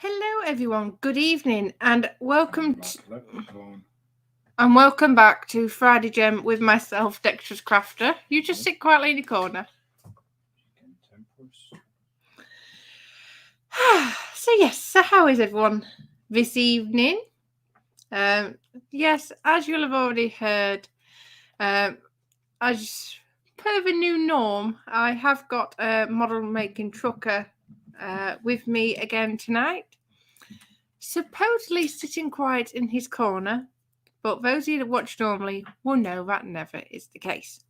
Hello, everyone. Good evening, and welcome Welcome back to Friday Gem with myself, Dexterous Crafter. You just sit quietly in the corner. So how is everyone this evening? Yes, as you'll have already heard, as per the new norm, I have got a Modelmaking Trucker with me again tonight. Supposedly sitting quiet in his corner, but those of you that watch normally will know that never is the case.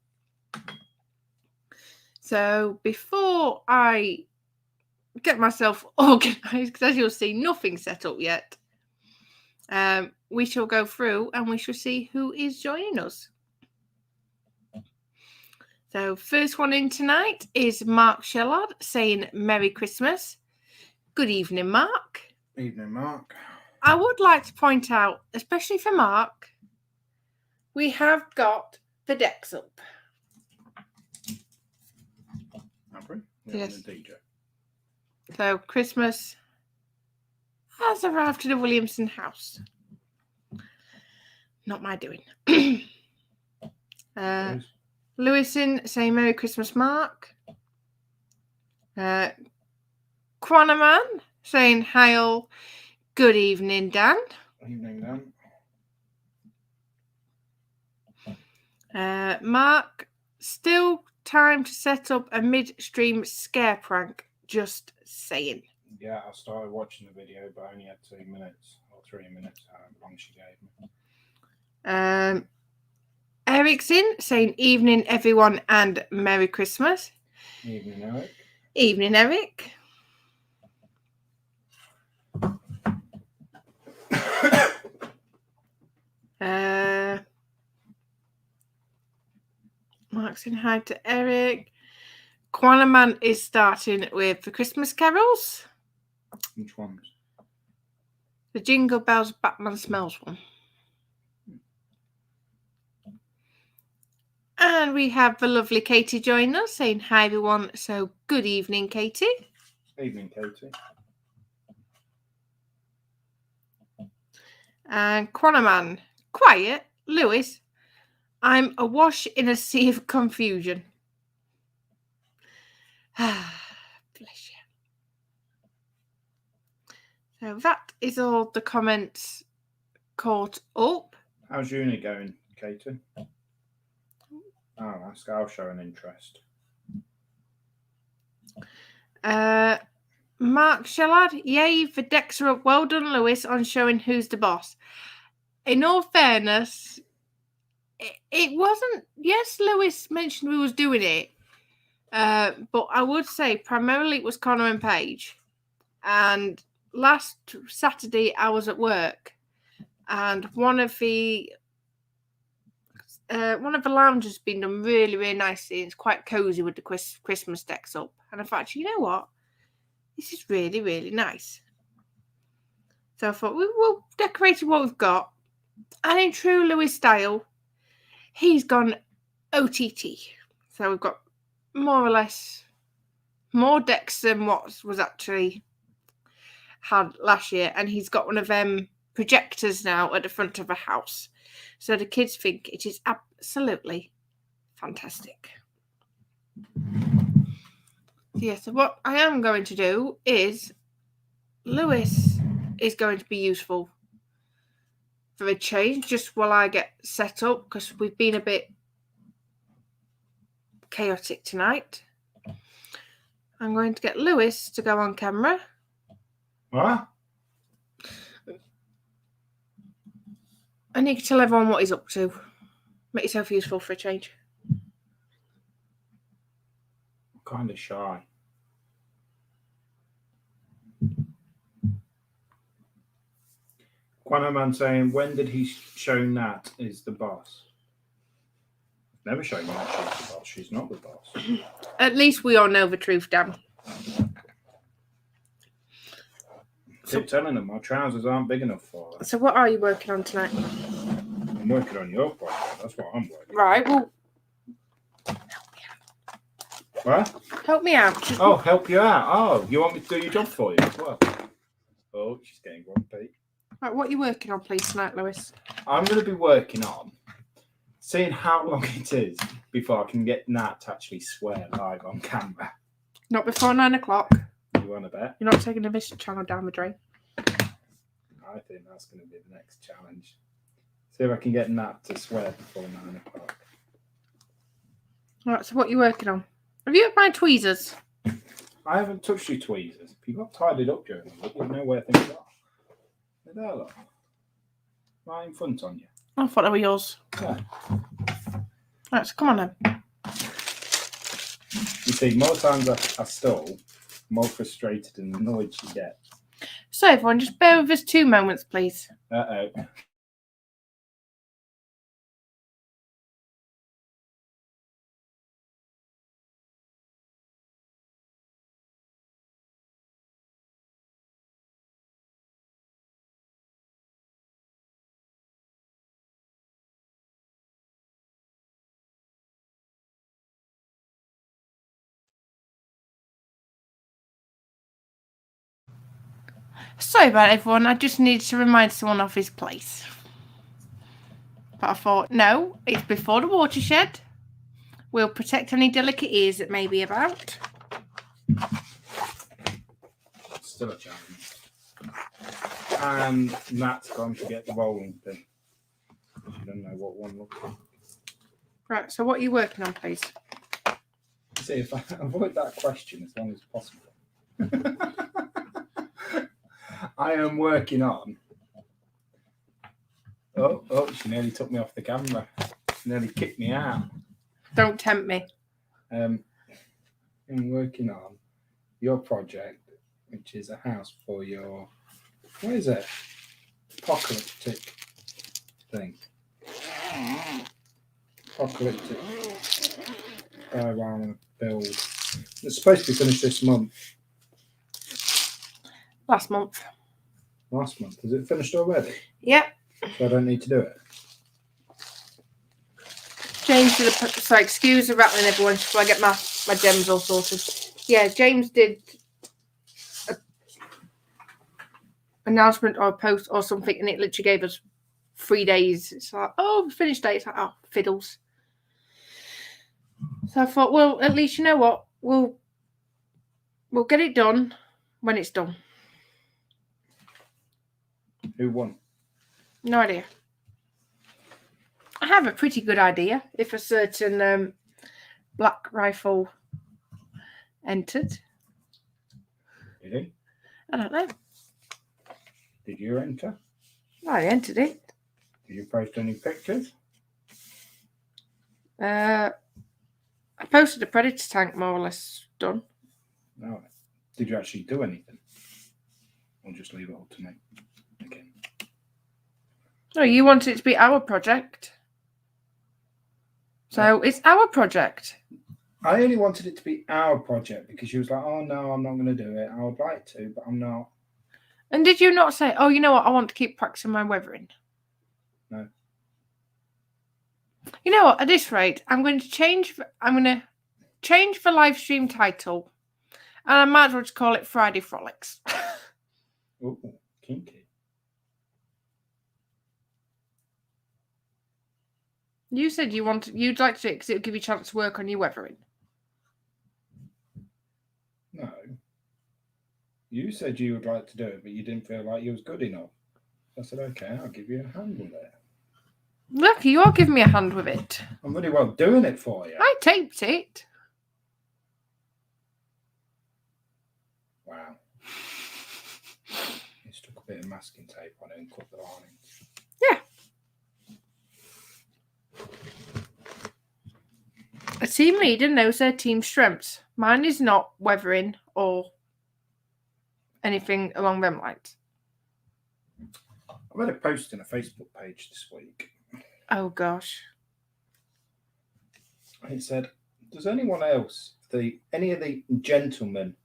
So before I get myself organised, because as you'll see, nothing's set up yet, we shall go through and we shall see who is joining us. So first one in tonight is Mark Shellard saying Merry Christmas. Good evening, Mark. Evening, Mark. I would like to point out, especially for Mark, we have got the decks up. Have we? Yes. The DJ. So Christmas has arrived to the Williamson house. Not my doing. Lewison saying Merry Christmas, Mark. Quanaman saying hi all. Good evening, Dan. Evening, Dan. Mark, still time to set up a mid-stream scare prank. Just saying. Yeah, I started watching the video, but I only had 2 minutes or 3 minutes, however long she gave me. Erickson saying evening, everyone, and Merry Christmas. Evening, Eric. Evening, Eric. Mark saying hi to Eric. Quanaman is starting with the Christmas carols. Which ones? The Jingle Bells Batman Smells one. And we have the lovely Katie joining us saying hi everyone. So good evening, Katie. Evening, Katie. And Quanaman, quiet. Lewis, I'm awash in a sea of confusion. Bless you. So that is all the comments caught up. How's uni going, Katie? I'll ask. I'll show an interest. Mark Shellard, yay for Dexter. Well done, Lewis, on showing who's the boss. In all fairness, it wasn't. Yes, Lewis mentioned we was doing it, but I would say primarily it was Connor and Paige. And last Saturday I was at work, and one of the lounges been done really, really nicely. It's quite cozy with the Christmas decks up, and I thought, you know what, this is really, really nice. So I thought we'll decorate what we've got, and in true Lewis style, he's gone OTT. So we've got more or less more decks than what was actually had last year, and he's got one of them projectors now at the front of a house, so the kids think it is absolutely fantastic. So what I am going to do is Lewis is going to be useful for a change just while I get set up, because we've been a bit chaotic tonight. I'm going to get Lewis to go on camera. What? And you can tell everyone what he's up to. Make yourself useful for a change. I'm kind of shy. Quanaman saying, when did he show Nat is the boss? Never shown Nat she's the boss. She's not the boss. At least we all know the truth, Dan. Keep telling them my trousers aren't big enough for her. So what are you working on tonight? I'm working on your project. That's what I'm working on. Right, well, What? help me out. Oh, help you out. Oh, you want me to do your job for you as well? Oh, she's getting grumpy. Right, what are you working on, please, tonight, Lewis? I'm going to be working on seeing how long it is before I can get Nat to actually swear live on camera. Not before 9 o'clock. You want to bet? You're not taking the Mr. Channel down the drain. I think that's going to be the next challenge. See if I can get Nat to swear before 9 o'clock. Right, so what are you working on? Have you got my tweezers? I haven't touched your tweezers. If you got tidied up during the week, you know where things are. They're there, look. Right in front on you. I thought they were yours. Yeah. Right, so come on then. You see, more times I stall, the more frustrated and annoyed you get. So everyone, just bear with us 2 moments, please. Uh-oh. Sorry about it, everyone. I just needed to remind someone of his place. But I thought, no, it's before the watershed. We'll protect any delicate ears that may be about. Still a challenge. And Nat's gone to get the bowling pin. I don't know what one looks like. Right, so what are you working on, please? See, if I avoid that question as long as possible. I am working on. Oh, she nearly took me off the camera. She nearly kicked me out. Don't tempt me. I'm working on your project, which is a house for your, what is it? Apocalyptic thing. Apocalyptic. I want to build. It's supposed to be finished this month. Last month. Last month. Is it finished already? Yep. So I don't need to do it. James did sorry, excuse the rattling, everyone, before I get my gems all sorted. Yeah, James did an announcement or a post or something, and it literally gave us 3 days. It's like, oh, finished date. It's like, oh, fiddles. So I thought, well, at least you know what? We'll get it done when it's done. Who won? No idea. I have a pretty good idea if a certain black rifle entered. Really? I don't know. Did you enter? I entered it. Did you post any pictures? I posted a predator tank, more or less done. No. Did you actually do anything? Or just leave it all to me again? No, you wanted it to be our project. So it's our project. I only wanted it to be our project because she was like, oh no, I'm not going to do it. I would like to, but I'm not. And did you not say, oh, you know what? I want to keep practicing my weathering? No. You know what? At this rate, I'm going to change the live stream title. And I might as well just call it Friday Frolics. Ooh, kinky. You said you'd like to do it because it would give you a chance to work on your weathering. No. You said you would like to do it, but you didn't feel like you was good enough. I said, okay, I'll give you a hand with it. Look, you are giving me a hand with it. I'm really well doing it for you. I taped it. Wow. You stuck a bit of masking tape on it and cut the linings. Yeah. A team leader knows their team's strengths. Mine is not weathering or anything along them lines. I read a post in a Facebook page this week. Oh, gosh. It said, does anyone else, any of the gentlemen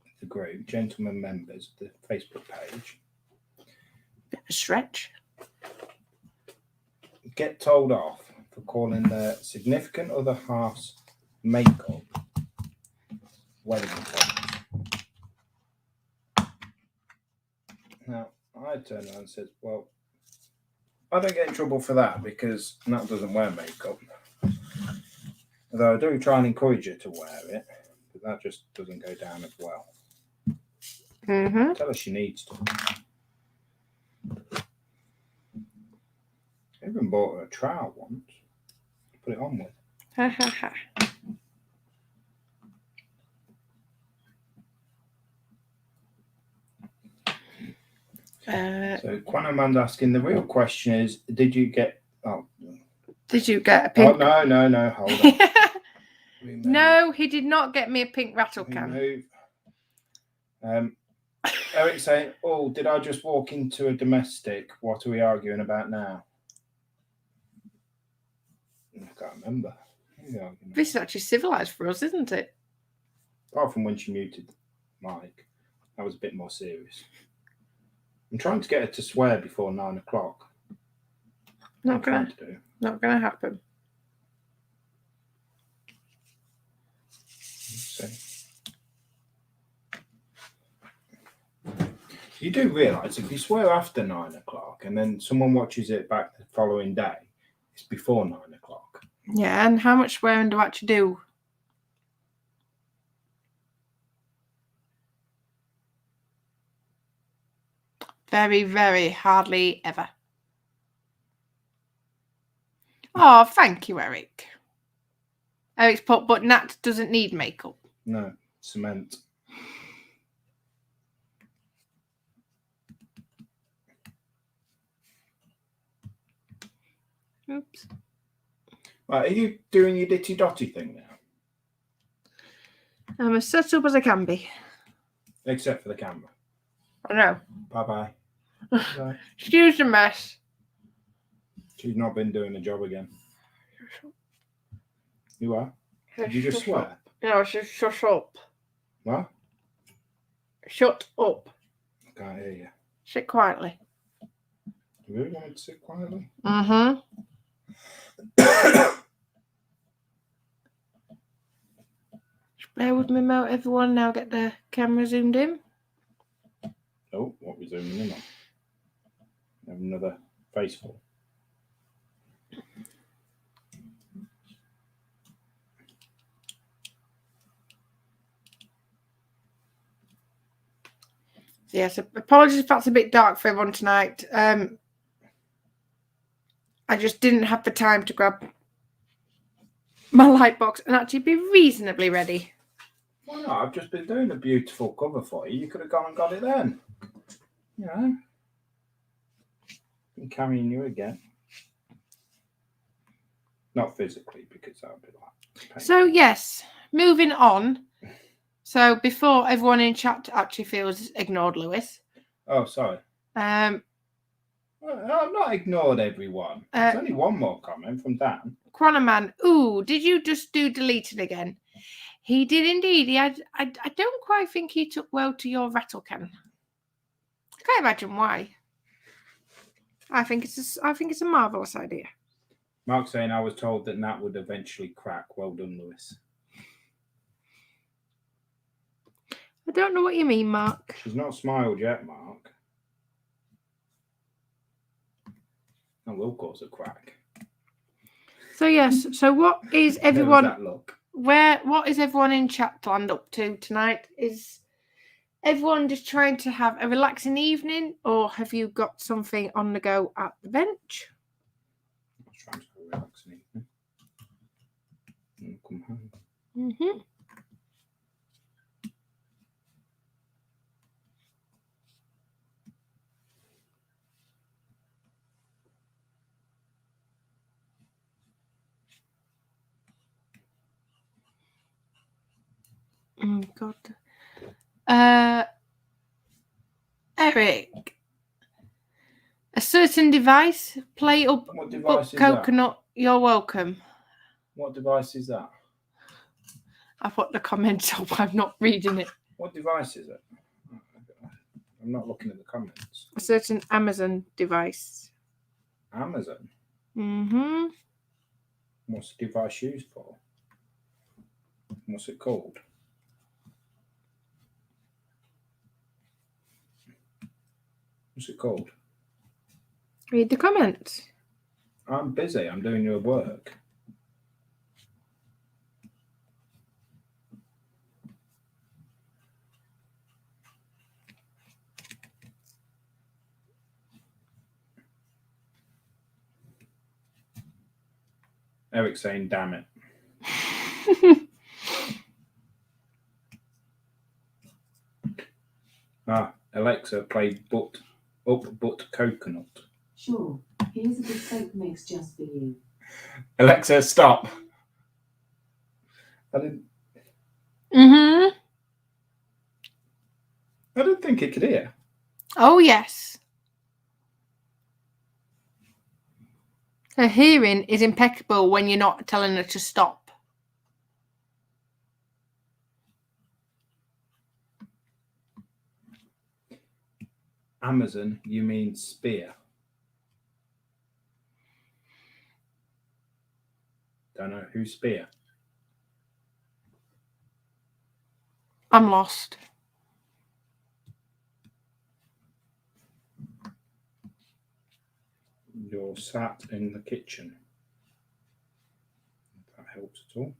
of the group, gentlemen members of the Facebook page, Bit of a stretch. get told off for calling their significant other half's makeup wedding clothes? Now, I turned around and said, well, I don't get in trouble for that because Nat doesn't wear makeup. Although I do try and encourage her to wear it, but that just doesn't go down as well. Mm-hmm. Tell her she needs to. I even bought her a trowel once to put it on with. Ha ha ha. So Quanaman's asking, the real question is, did you get... Oh, did you get a pink... Oh, no, hold on. No, he did not get me a pink rattle can. Eric's saying, oh, did I just walk into a domestic? What are we arguing about now? I can't remember. This is actually civilised for us, isn't it? Apart from when she muted Mike, that was a bit more serious. I'm trying to get her to swear before 9 o'clock. Not gonna happen. You do realise if you swear after 9 o'clock and then someone watches it back the following day, it's before 9 o'clock. Yeah, and how much swearing do I actually do? Very, very hardly ever. Oh, thank you, Eric. Eric's put, but Nat doesn't need makeup. No, cement. Oops. Right, are you doing your ditty dotty thing now? I'm as set up as I can be. Except for the camera. I know. Bye-bye. Bye. Excuse the mess. She's not been doing the job again. You are? Did you just swear? No, she shut up. What? Shut up. I can't hear you. Sit quietly. You really want me to sit quietly? Mm-hmm. Bear with me, Mo. Everyone, now get the camera zoomed in. Oh, what we're zooming in on? Have another face full. Yes, apologies if that's a bit dark for everyone tonight. I just didn't have the time to grab my light box and actually be reasonably ready. Why not? I've just been doing a beautiful cover for you. You could have gone and got it then. You know? I'm carrying you again. Not physically, because that would be like pain. So, yes, moving on. So, before everyone in chat actually feels ignored, Lewis. Oh, sorry. I've not ignored everyone. There's only one more comment from Dan. Quanaman, ooh, did you just do deleted again? He did indeed. He had. I don't quite think he took well to your rattle can. I can't imagine why. I think it's a marvelous idea. Mark's saying I was told that Nat would eventually crack. Well done, Lewis. I don't know what you mean, Mark. She's not smiled yet, Mark. That will cause a crack. So yes. So what is everyone? There was that look. What is everyone in chatland up to tonight? Is everyone just trying to have a relaxing evening, or have you got something on the go at the bench? I was trying to have a relaxing evening. And come home. Mm-hmm. Oh God. Eric, a certain device, play up, What device is coconut, that? You're welcome. What device is that? I put the comments up, I'm not reading it. What device is it? I'm not looking at the comments. A certain Amazon device. Amazon? Mm-hmm. What's the device used for? What's it called? What's it called? Read the comments. I'm busy. I'm doing your work. Eric's saying, damn it. Alexa played But Coconut. Sure, here's a bespoke mix just for you. Alexa, stop. I didn't think it could hear. Oh, yes. Her hearing is impeccable when you're not telling her to stop. Amazon, you mean spear? Don't know. Who's spear? I'm lost. You're sat in the kitchen. If that helps at all.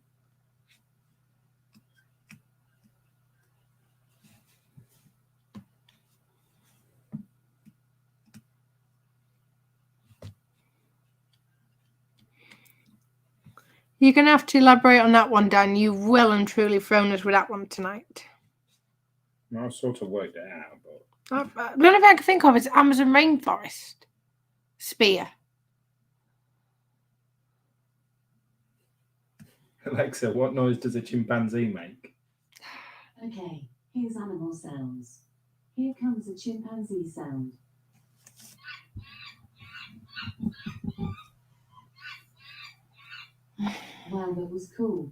You're going to have to elaborate on that one, Dan. You've well and truly thrown us with that one tonight. I sort of worked it out, but... The only thing I can think of is Amazon rainforest. Spear. Alexa, what noise does a chimpanzee make? Okay, here's animal sounds. Here comes a chimpanzee sound. Wow, that was cool.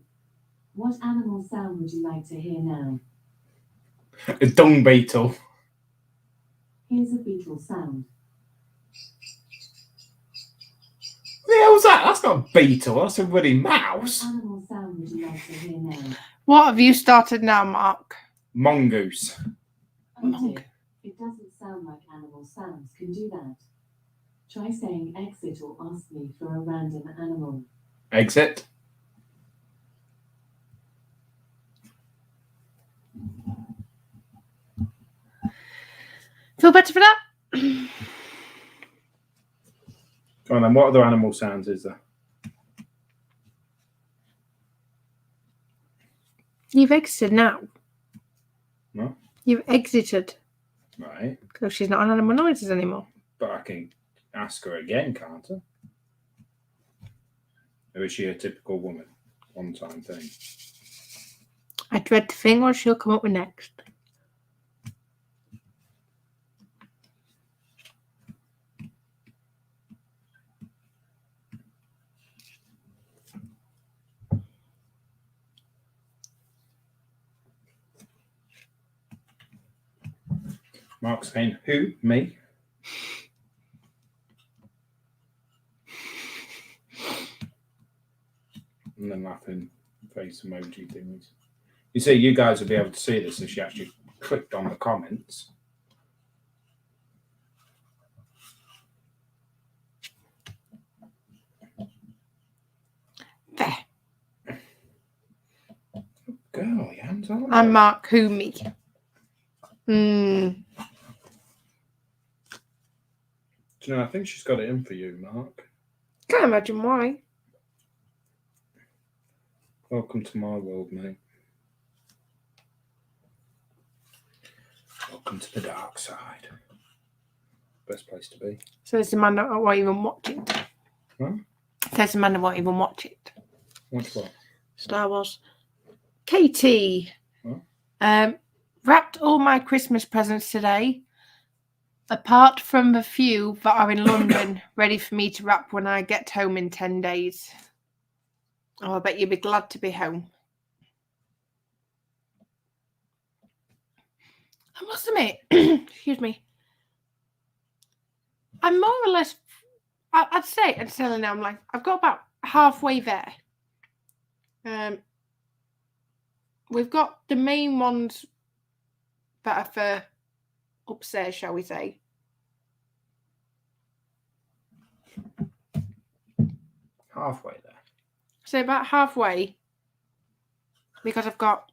What animal sound would you like to hear now? A dung beetle. Here's a beetle sound. What the hell's that? That's not a beetle. That's a bloody mouse. What animal sound would you like to hear now? What have you started now, Mark? Mongoose. Oh dear, it doesn't sound like animal sounds can do that. Try saying exit or ask me for a random animal. Exit. Feel better for that? Go on then, what other animal sounds is there? You've exited now. No? You've exited. Right. Because she's not on animal noises anymore. But I can ask her again, can't I? Or is she a typical woman? One-time thing. I dread to think what she'll come up with next. Mark's saying, who? Me? And then laughing face emoji things. You see, you guys will be able to see this if she actually clicked on the comments. There. Girl, your hands are I'm Mark, who me? Do you know, I think she's got it in for you, Mark. Can't imagine why. Welcome to my world, mate. Welcome to the dark side. Best place to be. So there's a man that won't even watch it. Huh? There's a man that won't even watch it. Watch what? Star Wars. Katie. Huh? Wrapped all my Christmas presents today, apart from the few that are in London, ready for me to wrap when I get home in 10 days. Oh, I bet you'll be glad to be home. I must admit, excuse me, I'm more or less, I'd say, and telling now, I'm like, I've got about halfway there. We've got the main ones that are for upstairs, shall we say. Halfway there. So about halfway, because I've got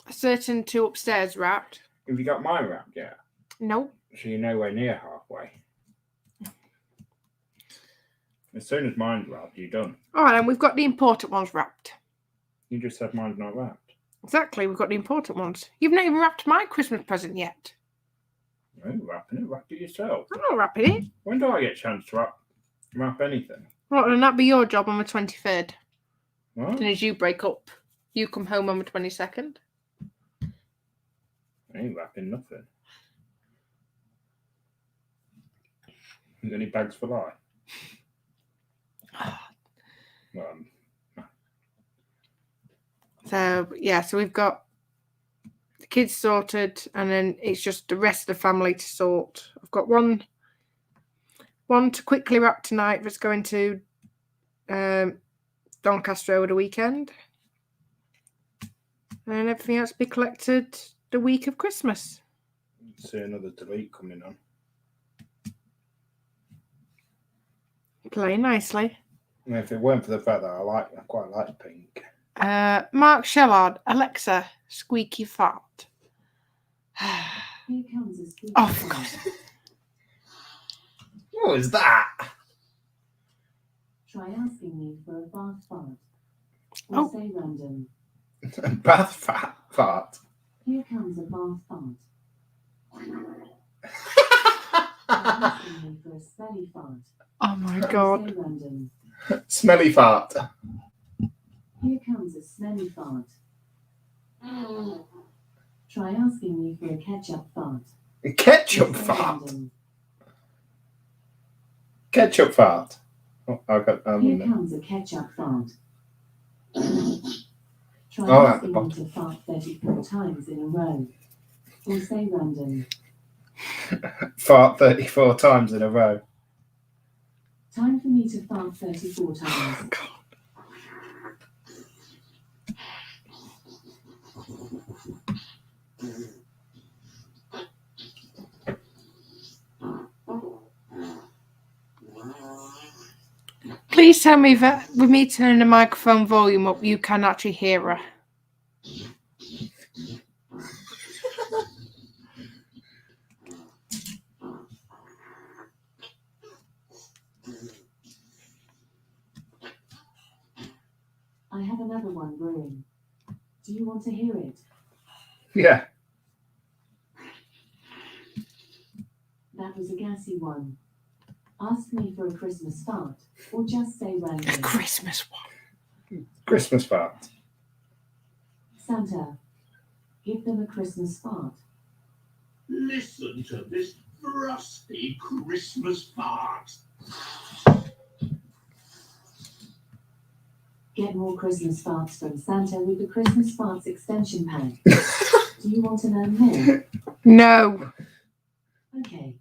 a certain 2 upstairs wrapped. Have you got mine wrapped yet? No. So you're nowhere near halfway. As soon as mine's wrapped, you're done. All right, and we've got the important ones wrapped. You just said mine's not wrapped. Exactly, we've got the important ones. You've not even wrapped my Christmas present yet. No, wrapping it. Wrap it yourself. I'm not wrapping it. When do I get a chance to wrap anything? Right, then that'd be your job on the 23rd. What? And as you break up, you come home on the 22nd. I ain't wrapping nothing. You got any bags for life? So yeah, so we've got the kids sorted, and then it's just the rest of the family to sort. I've got one to quickly wrap tonight that's going to Doncaster over the weekend, and everything else to be collected the week of Christmas. See another delete coming on. Playing nicely. And if it weren't for the fact that I quite like pink. Mark Shellard, Alexa, squeaky fart. Here comes a squeaky Oh, for God's fart. sake. What was that? Try asking me for a bath fart. Or Oh. say random. Bath fart. Here comes a bath fart. Try asking me for a smelly fart. Oh my Or God. say random. Smelly fart. Here comes a smelly fart. Try asking me for a ketchup fart. Ketchup Or say fart. random. Ketchup fart. Oh, I got. Here comes a ketchup fart. Try Oh, at the asking me bottom. to fart 34 times in a row. Or say random. Fart 34 times in a row. Time for me to fart 34 times. Please tell me that with me turning the microphone volume up, you can actually hear her. I have another one brewing. Do you want to hear it? Yeah. That was a gassy one. Ask me for a Christmas fart, or just say A random. Christmas one. Christmas fart. Santa, give them a Christmas fart. Listen to this rusty Christmas fart. Get more Christmas farts from Santa with the Christmas farts extension pack. Do you want to learn more? No. Okay,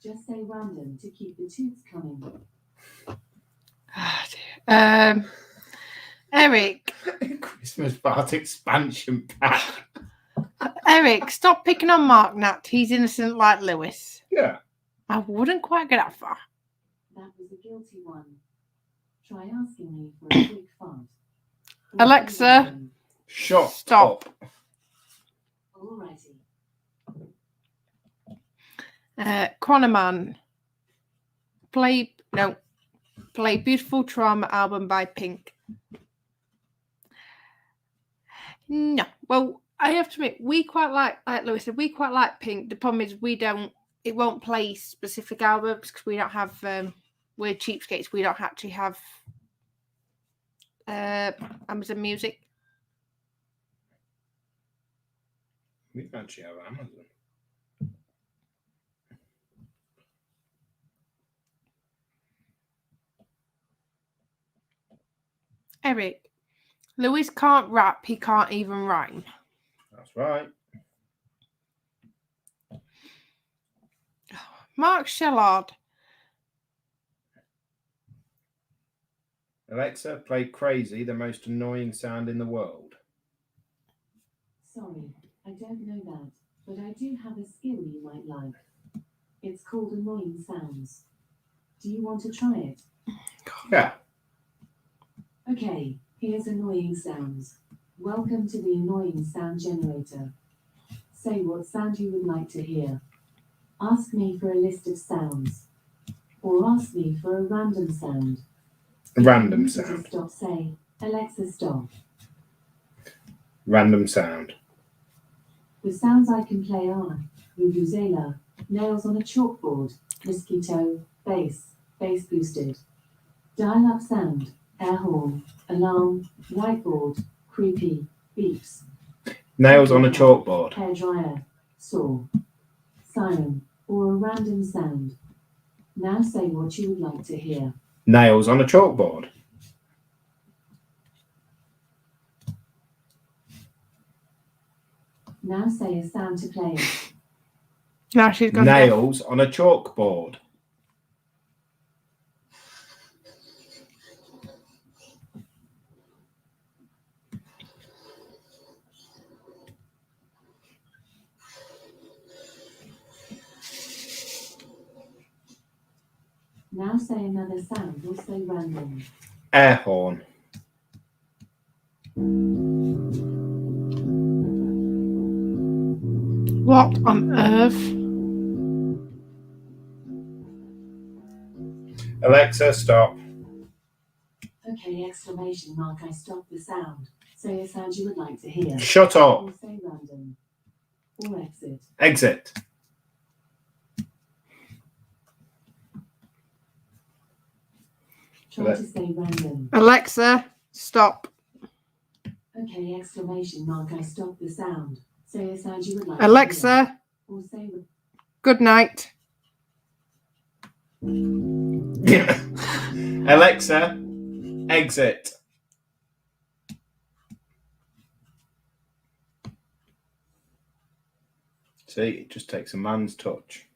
just say random to keep the toots coming. Oh, dear. Eric, Christmas fart expansion pack. Eric, stop picking on Mark Nat. He's innocent like Lewis. Yeah. I wouldn't quite get that far. That was a guilty one. Try asking me for a quick fart. Or say Alexa. random. Shut Stop. up. Alrighty. Quanaman. Play Beautiful Trauma album by Pink. No. Well, I have to admit, we quite like Lewis said, we quite like Pink. The problem is it won't play specific albums because we don't have, we're cheapskates. We don't actually have Amazon Music. We actually have Amazon. Eric, Lewis can't rap, he can't even rhyme. That's right. Mark Shellard. Alexa, play Crazy, the most annoying sound in the world. Sorry, I don't know that, but I do have a skill you might like. It's called annoying sounds. Do you want to try it? Yeah. Okay, here's annoying sounds. Welcome to the annoying sound generator. Say what sound you would like to hear. Ask me for a list of sounds. Or ask me for a random sound. A random If you need sound. to stop, say, Alexa, stop. Random sound. The sounds I can play are vuvuzela, nails on a chalkboard, mosquito, bass boosted, dial-up sound, air horn, alarm, whiteboard, creepy, beeps, Nails on a chalkboard. hairdryer, saw, siren, or a random sound. Now say what you would like to hear. Nails on a chalkboard. Now say a sound to play. Now she's gone. Nails on a chalkboard. Now say another sound or say random. Air horn. What on earth? Alexa, stop. Okay, exclamation mark, I stop the sound. Say a sound you would like to hear. Shut up. Or say random. Or exit. Exit. Try to say random. Alexa, stop. Okay, exclamation mark, I stop the sound. Say a sound you would like to Alexa, hear. Or say good night. Alexa, exit. See, it just takes a man's touch.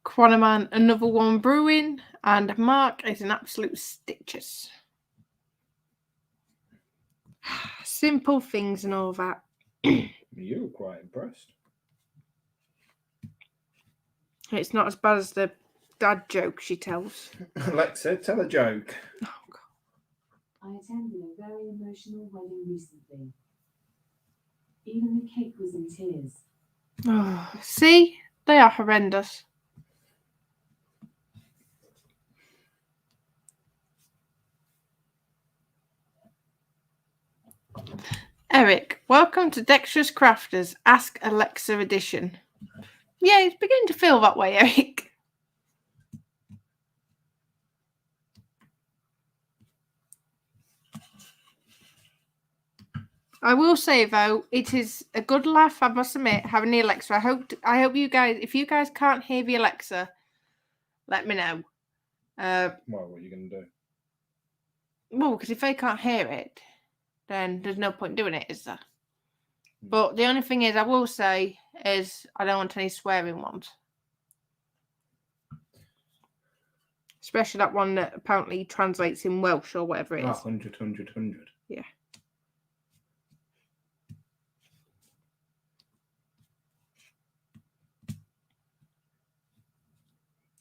Quanaman, another one brewing, and Mark is in absolute stitches. Simple things and all that. You were quite impressed. It's not as bad as the dad joke she tells. Alexa, tell a joke. Oh, God. I attended a very emotional wedding recently. Even the cake was in tears. Oh, see? They are horrendous. Eric, welcome to Dexterous Crafters Ask Alexa edition. Yeah, it's beginning to feel that way, Eric. I will say though, it is a good laugh, I must admit, having the Alexa. I hope you guys, if you guys can't hear the Alexa, let me know. Well, what are you going to do? Well, because if they can't hear it, then there's no point doing it, is there? But the only thing is, I will say, is I don't want any swearing ones. Especially that one that apparently translates in Welsh or whatever it is. 100, 100, 100. Yeah.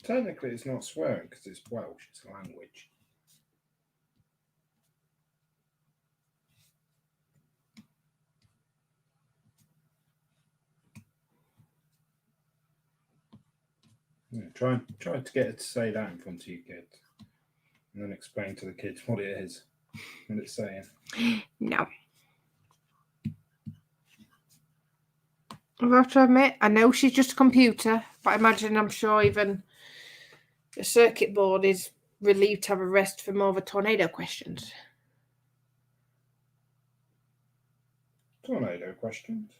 Technically, it's not swearing because it's Welsh. It's a language. Yeah, try to get her to say that in front of your kids, and then explain to the kids what it is, what it's saying. No. I have to admit, I know she's just a computer, but I'm sure even the circuit board is relieved to have a rest for more of a tornado questions. Tornado questions.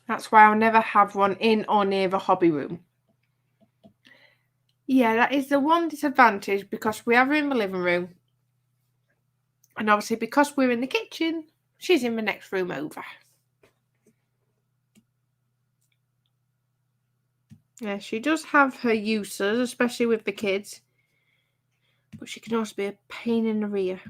That's why I'll never have one in or near the hobby room. Yeah, that is the one disadvantage because we have her in the living room. And obviously because we're in the kitchen, she's in the next room over. Yeah, she does have her uses, especially with the kids. But she can also be a pain in the rear.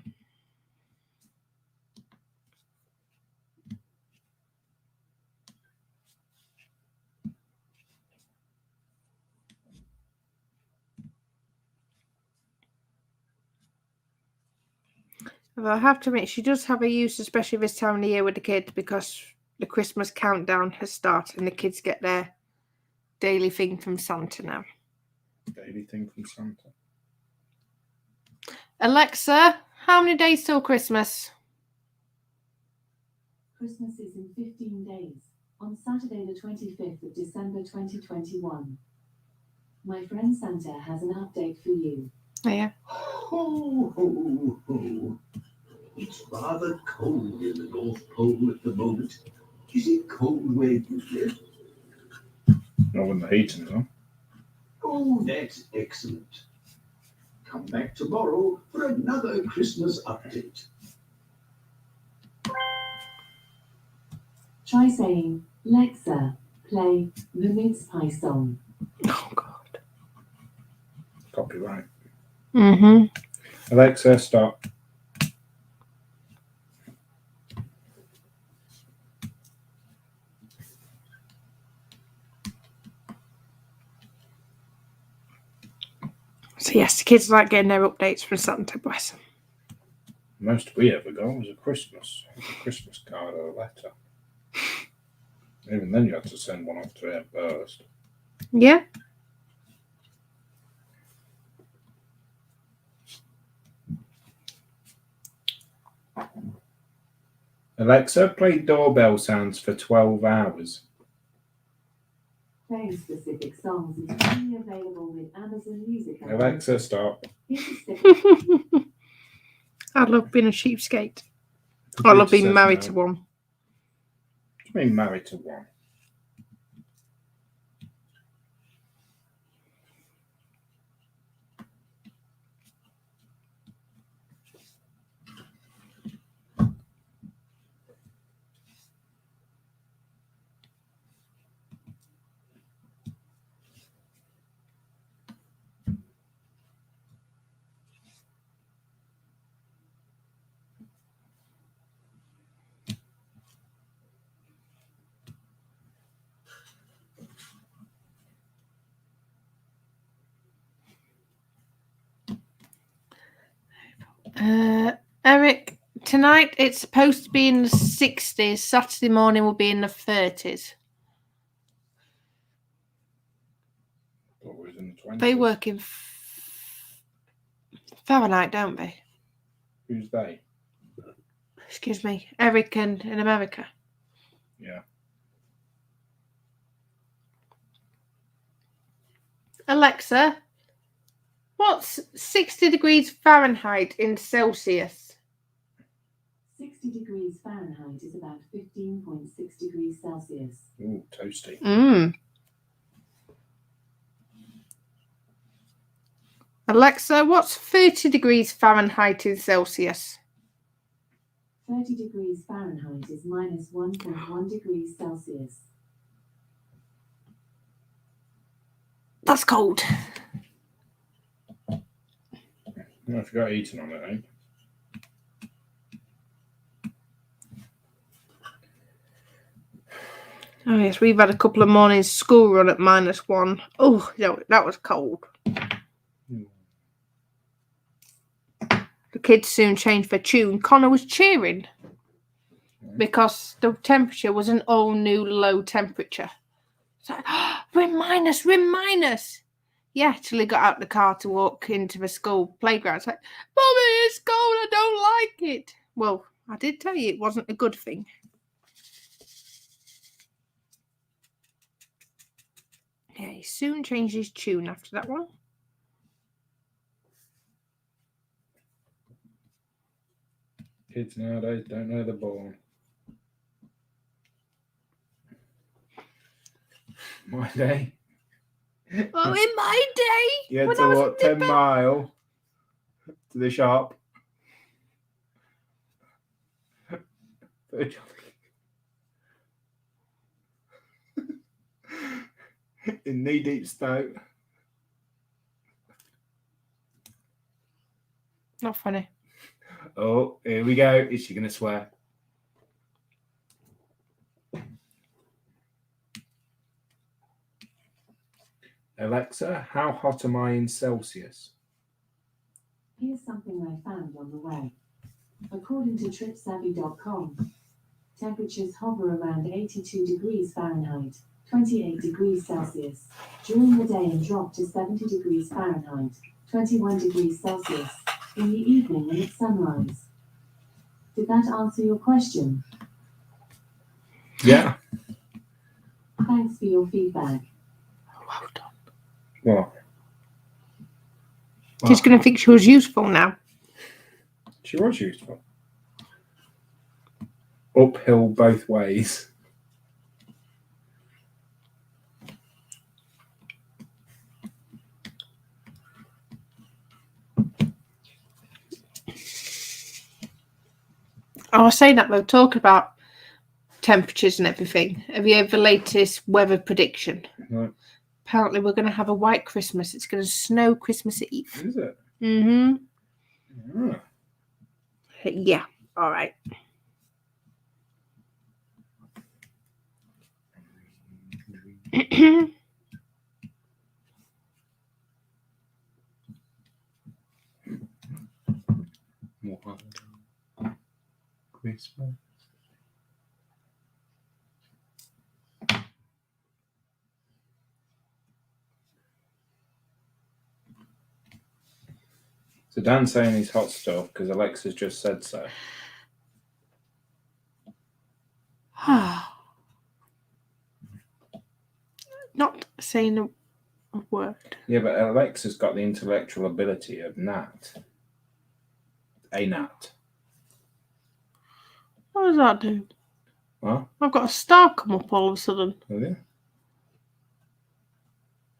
Although I have to admit, she does have a use, especially this time of the year with the kids, because the Christmas countdown has started and the kids get their daily thing from Santa now. Daily thing from Santa. Alexa, how many days till Christmas? Christmas is in 15 days, on Saturday the 25th of December 2021. My friend Santa has an update for you. Oh, yeah. Ho, ho, ho. It's rather cold in the North Pole at the moment. Is it cold where you live? Not when the heating's on. Oh, that's excellent. Come back tomorrow for another Christmas update. Try saying, Alexa, play the Mince Pie song. Oh, God. Copyright. Mm-hmm. Alexa, stop. So, yes, the kids like getting their updates from Santa, bless them. Most we ever got was a Christmas card or a letter. Even then, you had to send one off to her first. Yeah. Alexa, play doorbell sounds for 12 hours. Playing specific songs is only available with Amazon Music. Alexa, stop. Here's a sticker. I love being a cheapskate. I love being married to one. What do you mean married to one? Eric, tonight it's supposed to be in the 60s. Saturday morning will be in the 30s. What was in the 20s? They work in Fahrenheit, don't they? Who's they? Excuse me. Eric in America. Yeah. Alexa, what's 60 degrees Fahrenheit in Celsius? 60 degrees Fahrenheit is about 15.6 degrees Celsius. Ooh, toasty. Alexa, what's 30 degrees Fahrenheit in Celsius? 30 degrees Fahrenheit is minus 1.1 degrees Celsius. That's cold. Oh, I forgot eating on it, eh? Oh, yes, we've had a couple of mornings school run at -1. Oh, no, that was cold. The kids soon changed their tune. Connor was cheering because the temperature was an all-new low temperature. It's like, oh, we're in minus. Yeah, till he got out the car to walk into the school playground. It's like, Mommy, it's cold, I don't like it. Well, I did tell you it wasn't a good thing. Yeah, he soon changed his tune after that one. Kids nowadays don't know they're born. My day. Oh, in my day, You had when to I was walk 10 miles to the shop. In knee-deep snow. Not funny. Oh, here we go. Is she going to swear? Alexa, how hot am I in Celsius? Here's something I found on the web. According to tripsavvy.com, temperatures hover around 82 degrees Fahrenheit, 28 degrees Celsius, during the day and drop to 70 degrees Fahrenheit, 21 degrees Celsius, in the evening when it's sunrise. Did that answer your question? Yeah. Thanks for your feedback. Well done. What? She's going to think she was useful now. She was useful. Uphill both ways. I was saying that though, talking about temperatures and everything. Have you heard the latest weather prediction? No. Apparently, we're going to have a white Christmas. It's going to snow Christmas Eve. Is it? Mm-hmm. Yeah. Yeah. All right. Christmas. So Dan's saying he's hot stuff because Alexa's just said so. Not saying a word. Yeah, but Alexa's got the intellectual ability of Nat. A Nat. What does that do? What? I've got a star come up all of a sudden. Oh, yeah.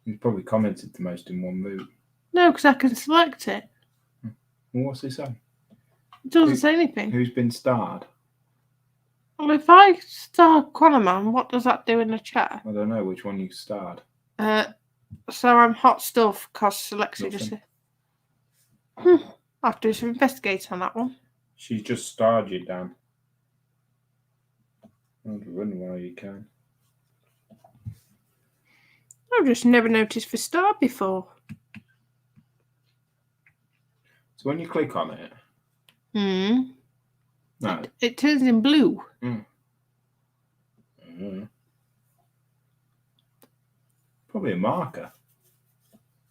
He's probably commented the most in one move. No, because I can select it. Well, what's he say? It doesn't say anything. Who's been starred? Well, if I star Quanaman, what does that do in the chat? I don't know which one you starred. So I'm hot stuff because Alexa just said. I'll have to do some investigating on that one. She's just starred you, Dan. I'll run while you can. I've just never noticed for star before. So when you click on it, no. It turns in blue. Probably a marker.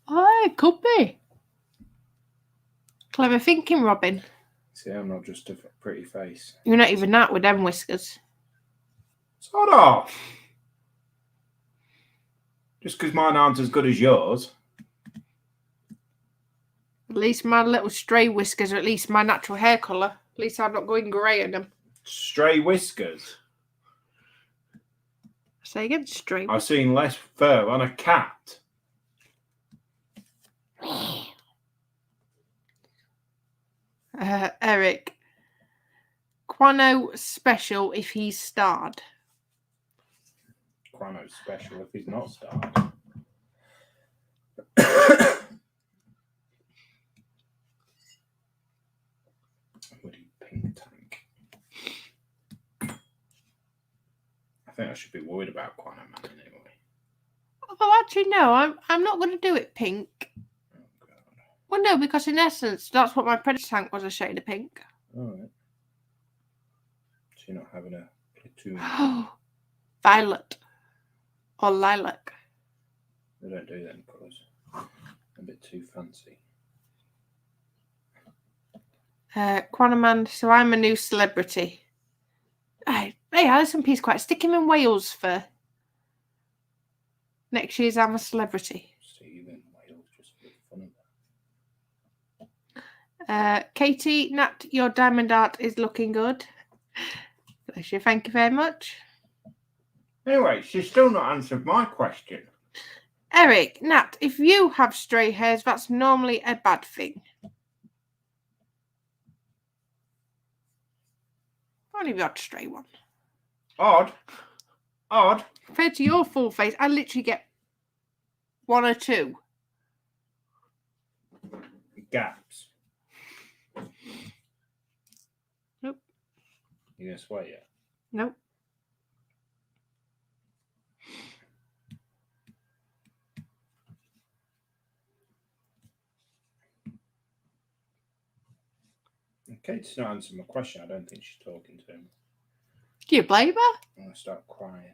Oh, it could be. Clever thinking, Robin. See, I'm not just a pretty face. You're not even that with them whiskers. Sod off! Just because mine aren't as good as yours. At least my little stray whiskers are at least my natural hair colour. At least I'm not going grey in them. Stray whiskers. Say again, stray. I've seen less fur on a cat. Eric. Quano special if he's starred. Quano's special if he's not starred. Woody pink tank. I think I should be worried about Quano Man anyway. Oh, actually, no. I'm not going to do it pink. Oh, God. Well, no, because in essence, that's what my Predator tank was, a shade of pink. All right. So you're not having a platoon. Violet. Or lilac. They don't do them colours. A bit too fancy. Quanaman, so I'm a new celebrity. Hey, Alison P's quite stick him in Wales for next year's I'm a Celebrity. See you in Wales just for the fun of that. Katie, Nat, your diamond art is looking good. Bless you, thank you very much. Anyway, she's still not answered my question. Eric, Nat, if you have stray hairs, that's normally a bad thing. Only the odd stray one. Odd. Compared to your full face, I literally get 1 or 2? Gaps. Nope. You gonna swear yet? Nope. Kate's not answering my question. I don't think she's talking to him. Do you blame her? I'm gonna start crying.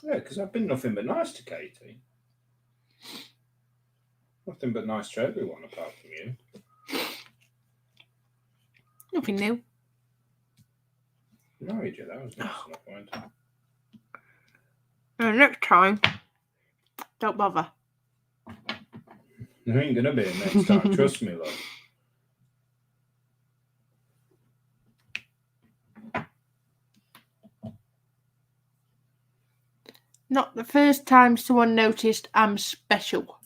Yeah, because I've been nothing but nice to Katie. Nothing but nice to everyone apart from you. Nothing new. Married you, that was nice enough, wasn't it? Next time, don't bother. There ain't gonna be a next time, trust me, love. Not the first time someone noticed I'm special.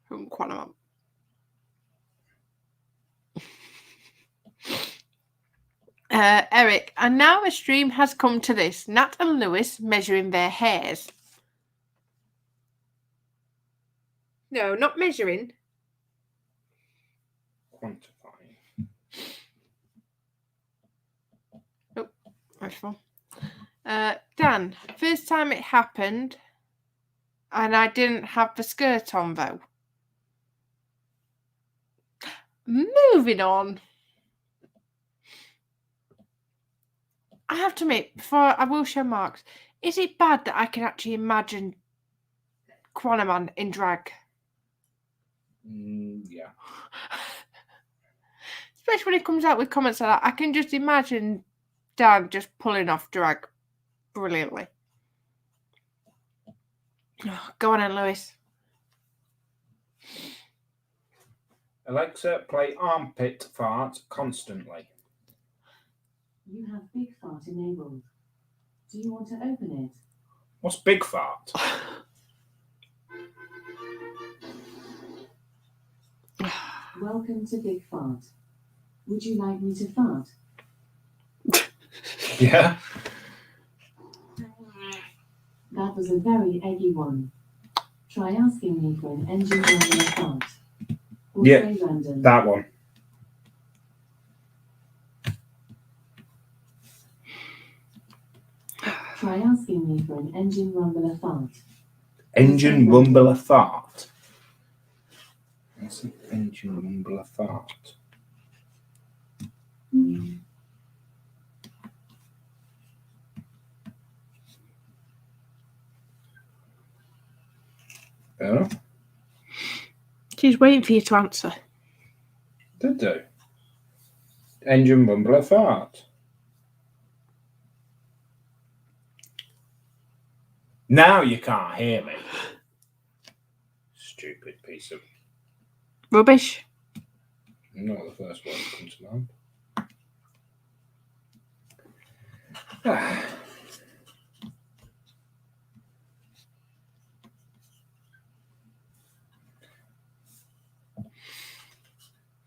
From Quantum. Eric, and now a stream has come to this. Nat and Lewis measuring their hairs. No, not measuring. Quantifying. Oh, that's fun. Dan, first time it happened, and I didn't have the skirt on though. Moving on. I have to admit, before I will show marks, is it bad that I can actually imagine Quanaman in drag? Yeah. Especially when it comes out with comments like that, I can just imagine Dan just pulling off drag brilliantly. Oh, go on then, Lewis. Alexa, play armpit fart constantly. You have Big Fart enabled. Do you want to open it? What's big fart? Welcome to Big Fart. Would you like me to fart? Yeah. That was a very eggy one. Try asking me for an engine random fart. Or Yeah, say random. that one. Try asking me for an engine rumbler fart. Engine rumbler fart. What's an engine rumbler fart? Oh, She's waiting for you to answer. did do. Engine rumbler fart. Now you can't hear me. Stupid piece of... Rubbish. Not the first word that comes to mind. Ah.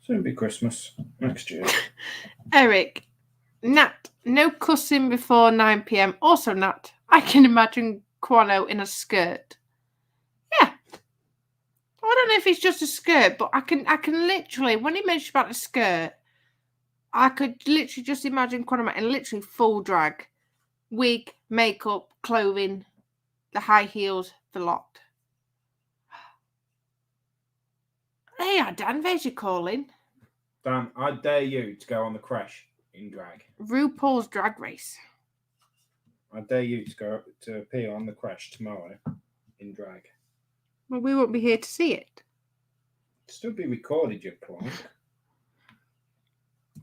Soon be Christmas next year. Eric, Nat, no cussing before 9 p.m. Also, Nat, I can imagine Quano in a skirt. Yeah. I don't know if it's just a skirt, but I can literally, when he mentioned about the skirt, I could literally just imagine Quano in literally full drag. Wig, makeup, clothing, the high heels, the lot. There you are, Dan. There's your calling. Dan, I dare you to go on the crash in drag. RuPaul's Drag Race. I dare you to go to appear on the crash tomorrow in drag. Well, we won't be here to see it. Still be recorded, you plonk.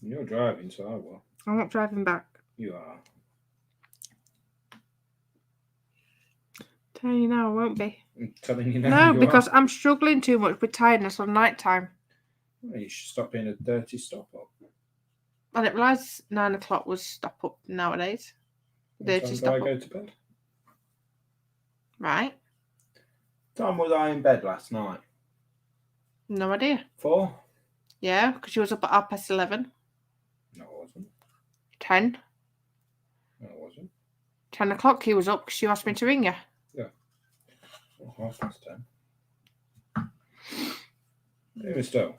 You're driving, so I will. I'm not driving back. You are. Telling you now, I won't be. I'm telling you now. No, because I'm struggling too much with tiredness on night time. Well, you should stop being a dirty stop up. I didn't realise 9 o'clock was stop up nowadays. What Dirty time do stop I up. go to bed? Right. time was I in bed last night? No idea. 4? Yeah, because you was up at 11:30. No, I wasn't. 10. No, I wasn't. 10 o'clock he was up because you asked me to ring you. Oh, 10:30. Even still.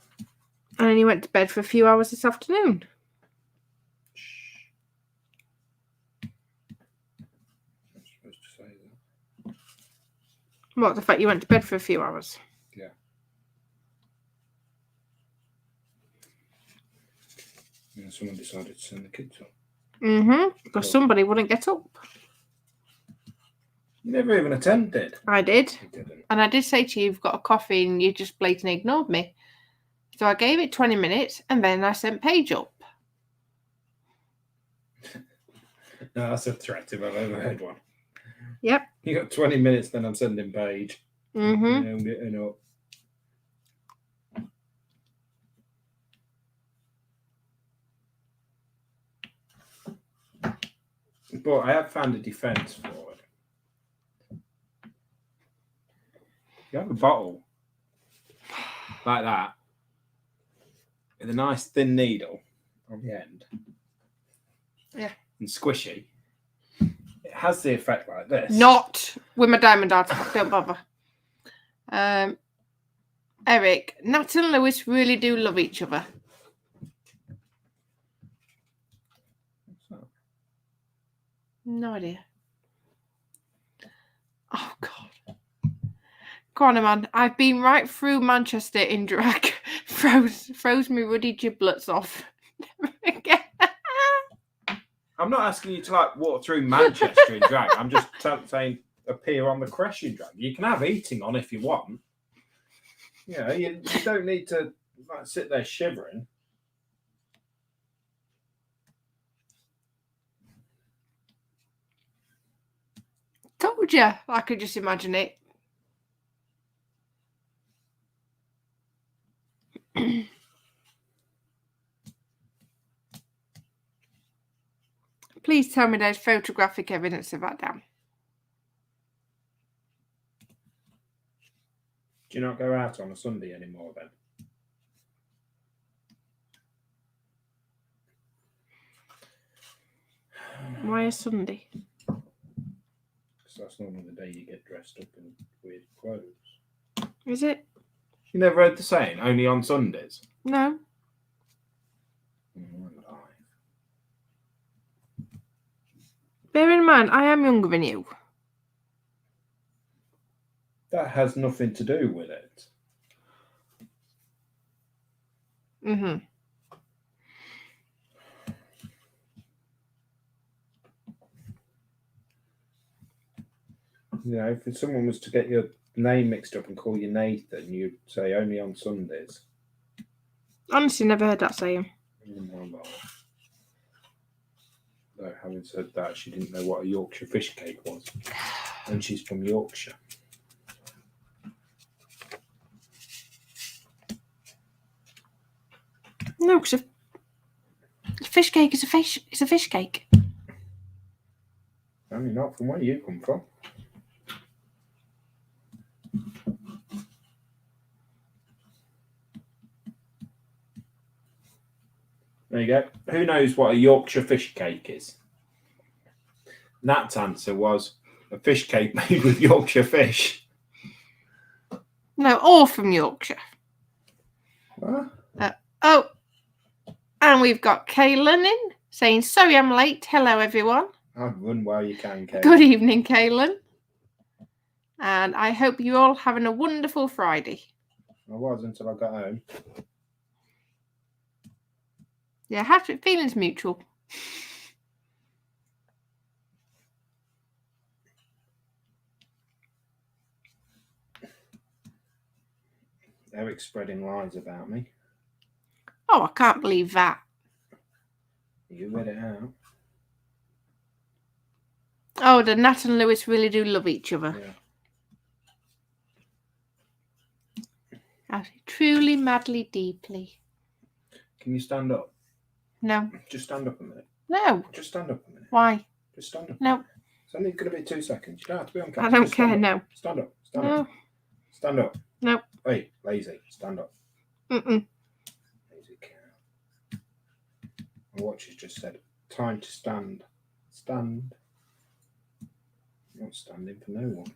And then you went to bed for a few hours this afternoon. Shh. I'm supposed to say that. What, the fact you went to bed for a few hours? Yeah. And someone decided to send the kids up. Because somebody wouldn't get up. You never even attempted. I did. You didn't. And I did say to you, you've got a coffee, and you just blatantly ignored me. So I gave it 20 minutes, and then I sent Paige up. No, that's a threat if I've ever heard one. Yep. You got 20 minutes, then I'm sending Paige. I'm getting up. But I have found a defence for it. You have a bottle like that with a nice thin needle on the end. Yeah. And squishy. It has the effect like this. Not with my diamond art. Don't bother. Eric, Nat and Lewis really do love each other. What's that? No idea. Oh, God. Go on, man. I've been right through Manchester in drag. Froze me ruddy giblets off. Never again. I'm not asking you to like walk through Manchester in drag. I'm just saying appear on the creche in drag. You can have eating on if you want. You know, you don't need to like sit there shivering. Told you. I could just imagine it. Please tell me there's photographic evidence of that, Dan. Do you not go out on a Sunday anymore then? Why a Sunday? Because that's normally the day you get dressed up in weird clothes. Is it? You never heard the saying, only on Sundays? No. Bear in mind, I am younger than you. That has nothing to do with it. You know, if someone was to get your name mixed up and call you Nathan, you'd say only on Sundays. Honestly, never heard that saying. Though, having said that, she didn't know what a Yorkshire fish cake was. And she's from Yorkshire. No, because a fish cake is a fish cake. I mean, not from where you come from. There you go. Who knows what a Yorkshire fish cake is? Nat's answer was a fish cake made with Yorkshire fish. No, all from Yorkshire. What? And we've got Kaylin in saying, sorry I'm late. Hello, everyone. I'd run while you can, Kate. Good evening, Kaylin. And I hope you're all having a wonderful Friday. I was until I got home. Yeah, feelings mutual. Eric's spreading lies about me. Oh, I can't believe that. You read it out. Oh, the Nat and Lewis really do love each other. Yeah. Truly, madly, deeply. Can you stand up? No. Just stand up a minute. No. Just stand up a minute. Why? Just stand up. No. It's only going to be 2 seconds. You don't have to be on camera. I don't care, no. Stand up. Stand No. up. Stand up. Nope. Wait, lazy. Stand up. Mm-mm. Lazy cow. My watch has just said, time to stand. Stand. I'm not standing for no one.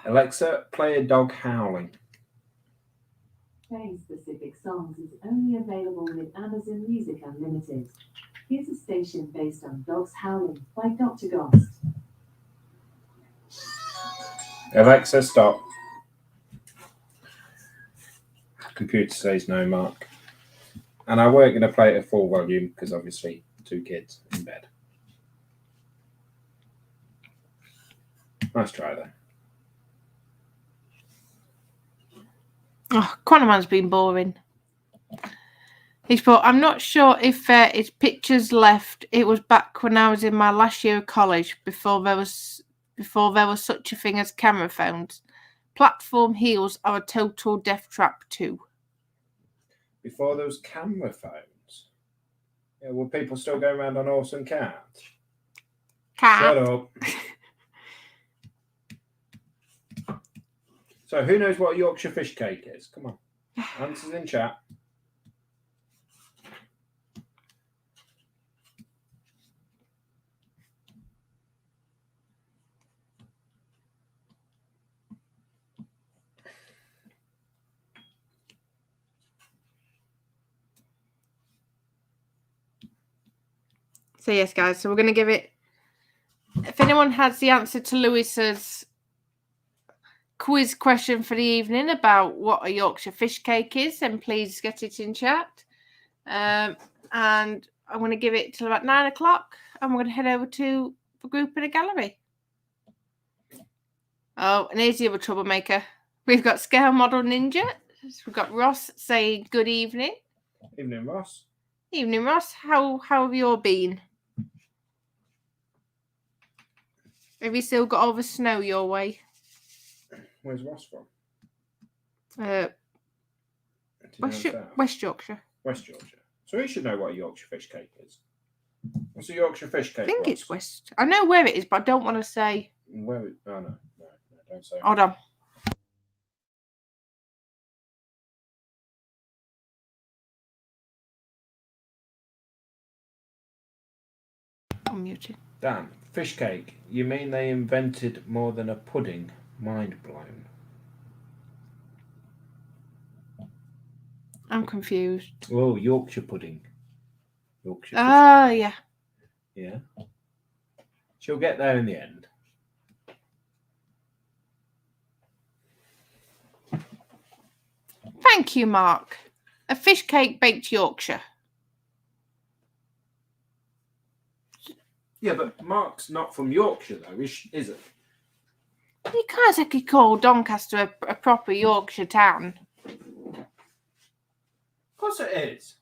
Alexa, play a dog howling. Playing specific songs is only available with Amazon Music Unlimited. Here's a station based on Dogs Howling by Dr. Ghost. Alexa, stop. Computer says no, Mark. And I weren't going to play it at full volume because obviously 2 kids in bed. Nice try there. Oh, Quantuman's been boring. He's put, I'm not sure if his pictures left. It was back when I was in my last year of college, before there was such a thing as camera phones. Platform heels are a total death trap too. Before those camera phones, yeah, were people still going around on horse and cat? Shut up. So who knows what a Yorkshire fish cake is? Come on. Answers in chat. So yes, guys, so we're going to give it, if anyone has the answer to Lewis's quiz question for the evening about what a Yorkshire fish cake is, then please get it in chat. And I'm going to give it till about 9 o'clock, and we're going to head over to the group in the gallery. Oh, and here's the other troublemaker. We've got Scale Model Ninja. We've got Ross saying good evening. Evening, Ross. Evening, Ross. How have you all been? Have you still got all the snow your way? Where's Ross from? West Yorkshire. West Yorkshire. So he should know what a Yorkshire fish cake is. What's a Yorkshire fish cake? I think Ross? it's West. I know where it is, but I don't want to say. Where? Oh no, don't say. Hold on. I'm muted. Dan, fish cake. You mean they invented more than a pudding? Mind blown. I'm confused. Oh, Yorkshire pudding. Yorkshire fish Ah, yeah. Yeah. She'll get there in the end. Thank you, Mark. A fish cake baked Yorkshire. Yeah, but Mark's not from Yorkshire, though, is it? You can't exactly call Doncaster a proper Yorkshire town. Of course it is.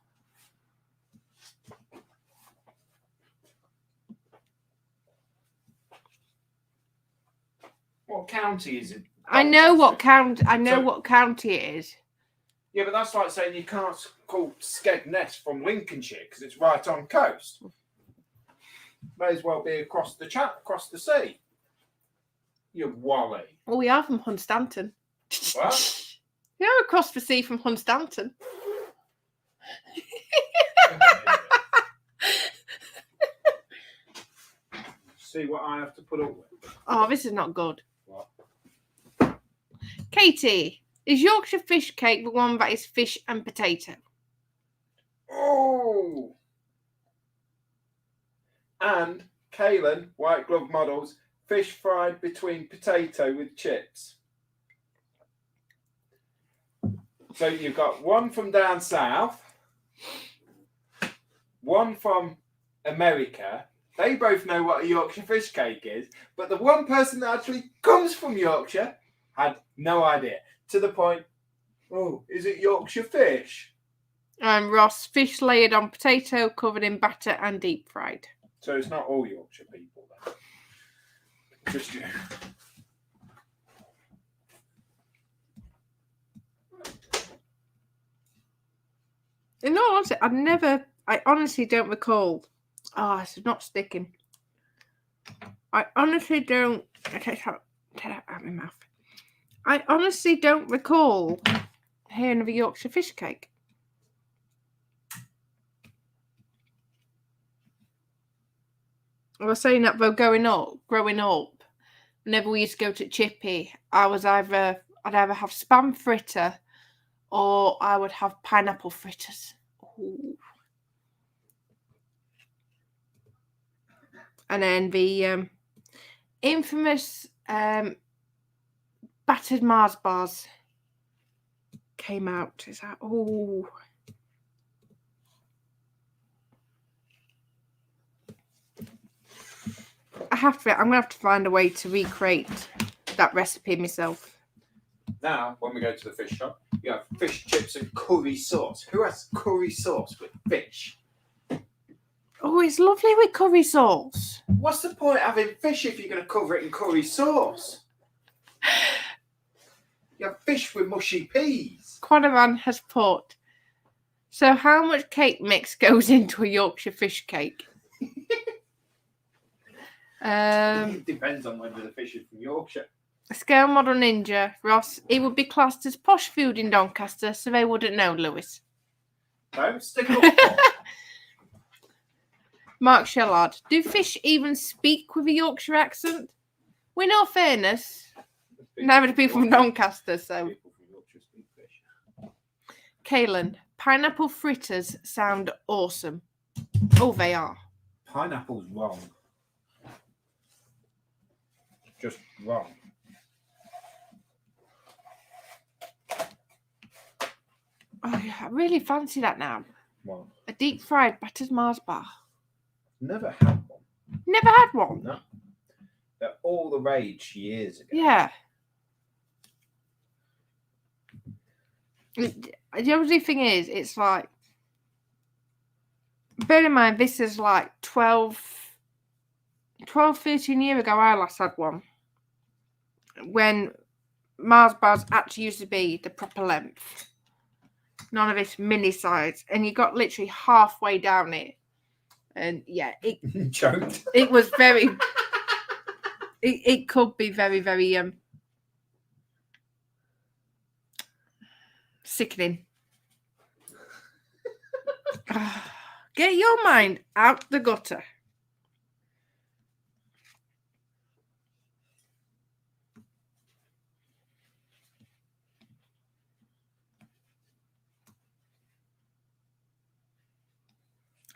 What county is it? I know what Doncaster? what county it is. Yeah, but that's like saying you can't call Skegness from Lincolnshire because it's right on coast. May as well be across the sea. You wally. Well, we are from Hunstanton. What? You're across the sea from Hunstanton. See what I have to put up with. Oh, this is not good. What? Katie, is Yorkshire fish cake the one that is fish and potato? Oh! And Kaylin, White Glove Models, fish fried between potato with chips. So you've got one from down south, one from America. They both know what a Yorkshire fish cake is, but the one person that actually comes from Yorkshire had no idea. To the point, oh, is it Yorkshire fish? And Ross, fish layered on potato, covered in batter and deep fried. So it's not all Yorkshire people then. Just you. honestly, I honestly don't recall. Oh, it's not sticking. I honestly don't. Take that out of my mouth. I honestly don't recall hearing of a Yorkshire fish cake. I was saying that though, growing up, whenever we used to go to Chippy, I'd either have spam fritter or I would have pineapple fritters. Ooh. And then the infamous battered Mars bars came out. Is that I'm gonna have to find a way to recreate that recipe myself. Now, when we go to the fish shop, you have fish chips and curry sauce. Who has curry sauce with fish? Oh, it's lovely with curry sauce. What's the point of having fish if you're going to cover it in curry sauce? You have fish with mushy peas. Quanavan has put. So, how much cake mix goes into a Yorkshire fish cake? It depends on whether the fish is from Yorkshire. Scale model ninja, Ross. It would be classed as posh food in Doncaster, so they wouldn't know, Lewis. Don't stick up for. Mark Shellard. Do fish even speak with a Yorkshire accent? Well, in all fairness, neither do people from Doncaster, so. People from Yorkshire speak fish. Kaylin. Pineapple fritters sound awesome. Oh, they are. Pineapple's wrong. Just wrong. Oh, yeah, I really fancy that now. Well, A deep fried battered Mars bar. never had one. Never had one. No. They're all the rage years ago. Yeah. The only thing is, it's like, bear in mind, this is like 12, 13 years ago I last had one. When Mars bars actually used to be the proper length. None of this mini size. And you got literally halfway down it. And yeah, it Choked. it was very it could be very, very sickening. Get your mind out the gutter.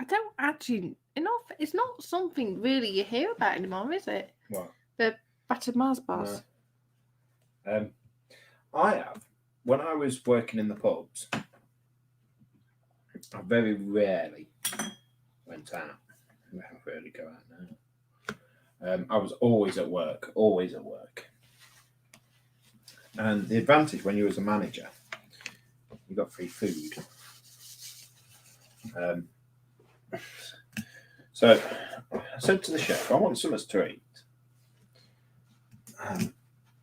I don't actually, it's not something really you hear about anymore, is it? What? The battered Mars bars. No. I have. When I was working in the pubs, I very rarely went out. I don't really go out now. I was always at work. And the advantage when you was a manager, you got free food. So I said to the chef, I want something to eat.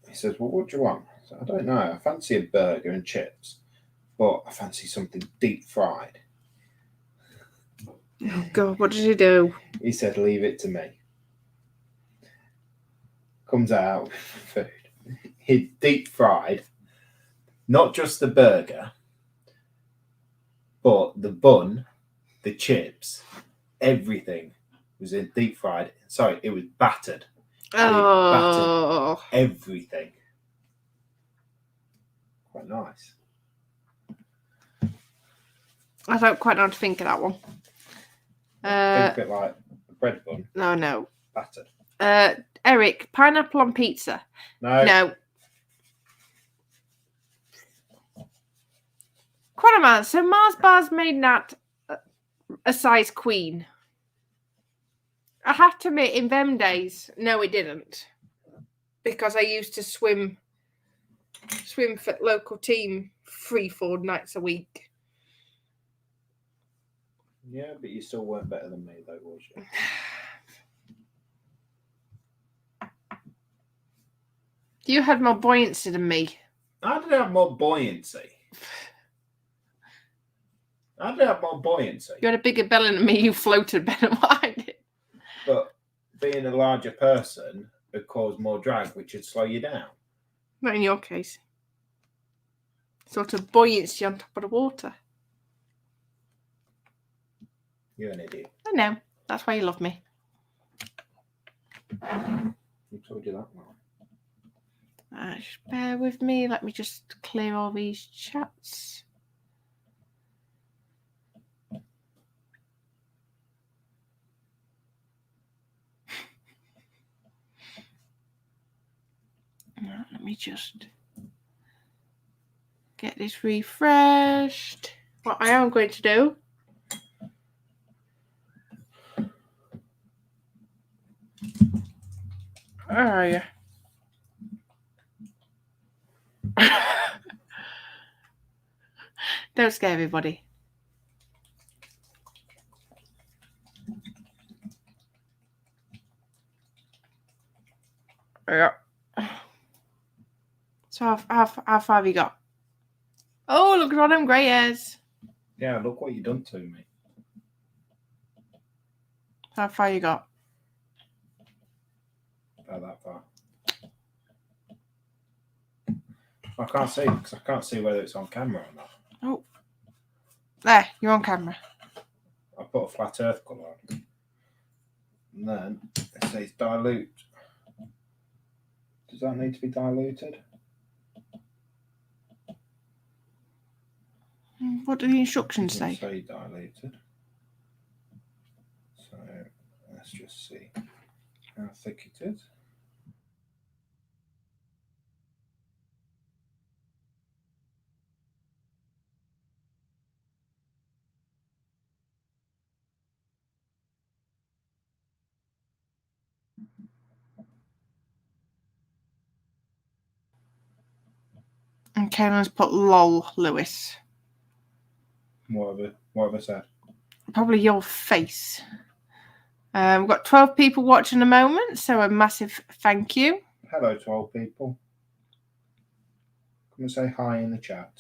He says, well, what do you want? I said, I don't know. I fancy a burger and chips, but I fancy something deep fried. Oh, God, what did he do? He said, leave it to me. Comes out with food. He deep fried, not just the burger, but the bun, the chips, everything was in deep fried. Sorry, it was battered. Oh. Battered everything. Quite nice. I don't quite know how to think of that one. Think of it like a bread bun. No. Battered. Eric, pineapple on pizza. No. Quite a man. So Mars bars made that a size queen. I have to admit, in them days, no, it didn't, because I used to swim for local team 3-4 nights a week. Yeah, but you still weren't better than me, though, was you? You had more buoyancy than me. I didn't have more buoyancy. I did have more buoyancy. You had a bigger belly than me. You floated better than what I did. But being a larger person would cause more drag, which would slow you down. Not in your case. Sort of buoyancy on top of the water. You're an idiot. I know. That's why you love me. Who told you that, Mom? Just bear with me. Let me just clear all these chats. Let me just get this refreshed. What I am going to do. Where are you? Don't scare everybody. Yeah. So how far have you got? Oh, look at all them grey hairs. Yeah, look what you done to me. How far you got? About that far. I can't see because I can't see whether it's on camera or not. Oh. There, you're on camera. I put a flat earth colour on. And then it says dilute. Does that need to be diluted? What do the instructions say? Say diluted. So let's just see how thick it is. Okay, let's put lol, Lewis. What have I said? Probably your face. We've got 12 people watching at the moment, so a massive thank you. Hello, 12 people. Come and say hi in the chat.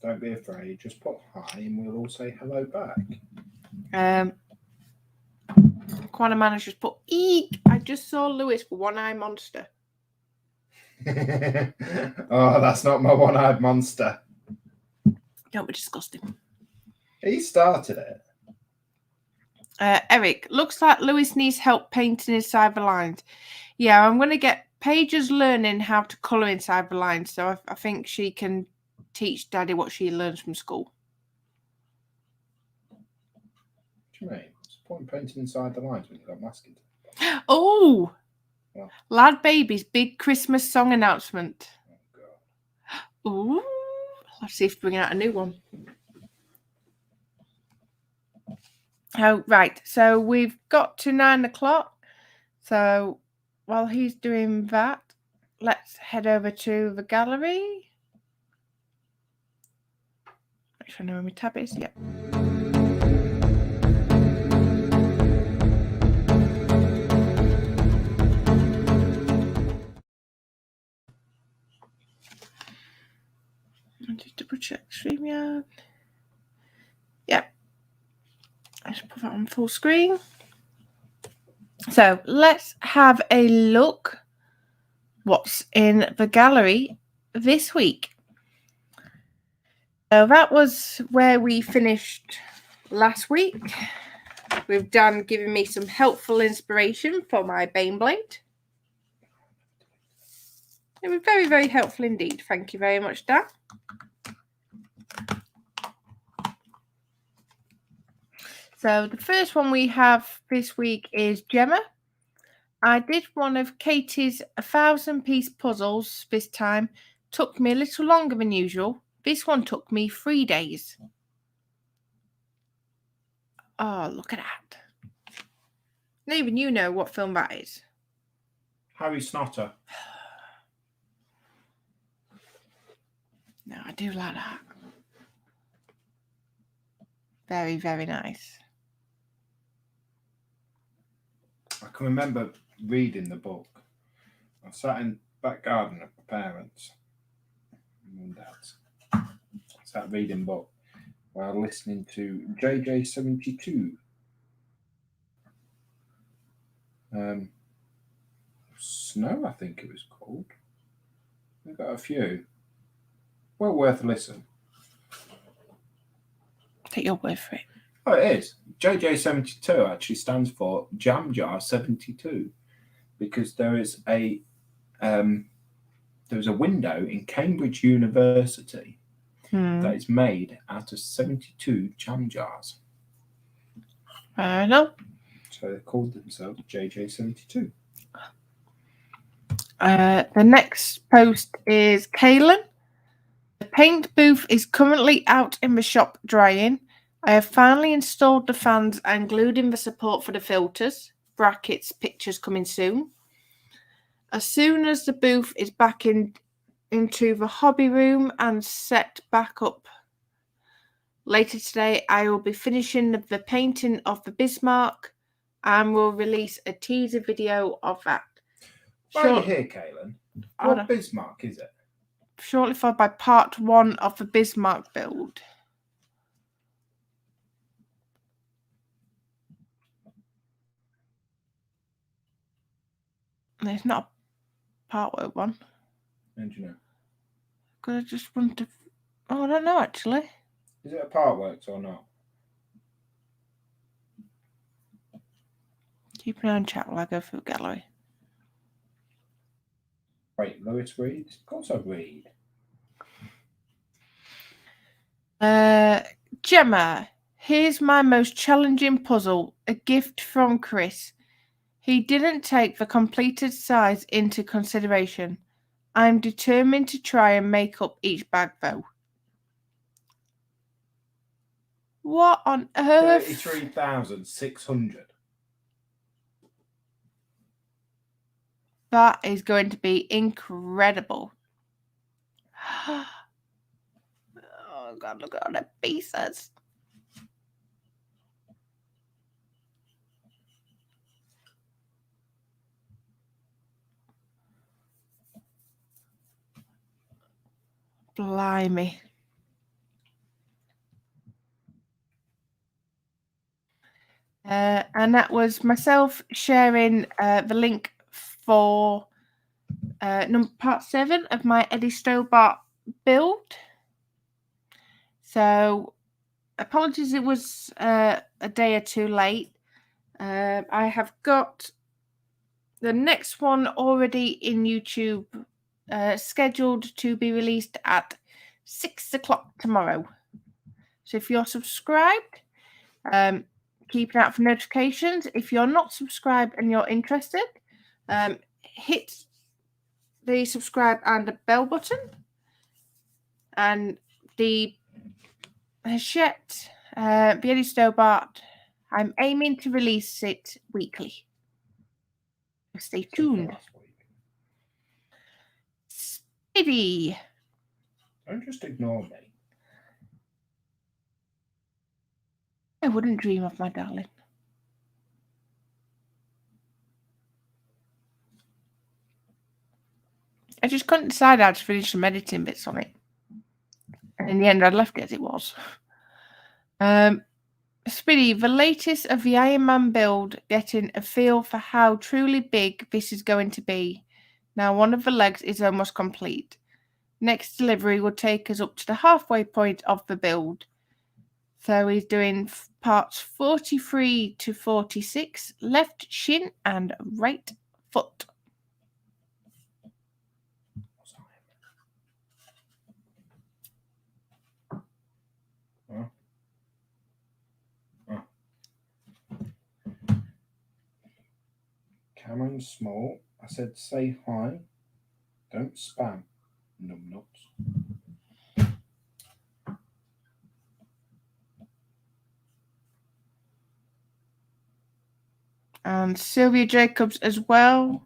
Don't be afraid. Just put hi and we'll all say hello back. Quantum Man has just put eek. I just saw Lewis for one-eyed monster. Oh, that's not my one-eyed monster. Don't be disgusting. He started it. Eric, looks like Lewis needs help painting inside the lines. Yeah, I'm going to get Paige's learning how to colour inside the lines, so I think she can teach Daddy what she learns from school. What do you mean? What's the point of painting inside the lines when you've got masking tape? Oh! What? Lad Baby's big Christmas song announcement. Oh, God. Ooh! Let's see if we bring out a new one. Oh, right. So we've got to 9 o'clock. So while he's doing that, let's head over to the gallery. Make sure I know where my tab is. Yep. Just double check StreamYard. Yep. Let's put that on full screen. So let's have a look what's in the gallery this week. So that was where we finished last week, with Dan giving me some helpful inspiration for my Baneblade. It was very, very helpful indeed. Thank you very much, Dan. So the first one we have this week is Gemma. I did one of Katie's 1,000-piece puzzles this time. Took me a little longer than usual. This one took me 3 days. Oh, look at that. Not even you know what film that is. Harry Snotter. No, I do like that. Very, very nice. can remember reading the book. I sat in the back garden of my parents, mum and dad's. I sat reading book while listening to JJ72. Snow, I think it was called. We've got a few. Well worth a listen. Take your word for it. Oh, it is. JJ72 actually stands for Jam Jar 72 because there is a window in Cambridge University that is made out of 72 jam jars. Fair enough. So they called themselves JJ72. The next post is Kaylin. The paint booth is currently out in the shop drying. I have finally installed the fans and glued in the support for the filters. Brackets, pictures coming soon. As soon as the booth is back into the hobby room and set back up later today, I will be finishing the painting of the Bismarck and will release a teaser video of that. While you're here, Kaylin, what Bismarck is it? Shortly followed by part 1 of the Bismarck build. It's not a part work one. Don't you know? Because I just want to. Oh, I don't know actually. Is it a part works or not? Keep an eye on chat while I go through gallery. Wait, Lewis reads? Of course I read. Gemma, here's my most challenging puzzle. A gift from Chris. He didn't take the completed size into consideration. I'm determined to try and make up each bag though. What on earth? 33,600. That is going to be incredible. Oh God, look at all the pieces. Blimey. And that was myself sharing the link for part 7 of my Eddie Stobart build. So apologies it was a day or two late. I have got the next one already in YouTube, scheduled to be released at 6 o'clock tomorrow. So if you're subscribed, keep an eye out for notifications. If you're not subscribed and you're interested, hit the subscribe and the bell button. And the Hachette, Eddie Stobart, I'm aiming to release it weekly. Stay tuned. Speedy. Don't just ignore me. I wouldn't dream of my darling. I just couldn't decide how to finish some editing bits on it. And in the end, I left it as it was. Speedy, the latest of the Iron Man build, getting a feel for how truly big this is going to be. Now, one of the legs is almost complete. Next delivery will take us up to the halfway point of the build. So he's doing parts 43 to 46, left shin and right foot. Cameron Small. I said say hi. Don't spam. Numbnuts. And Sylvia Jacobs as well.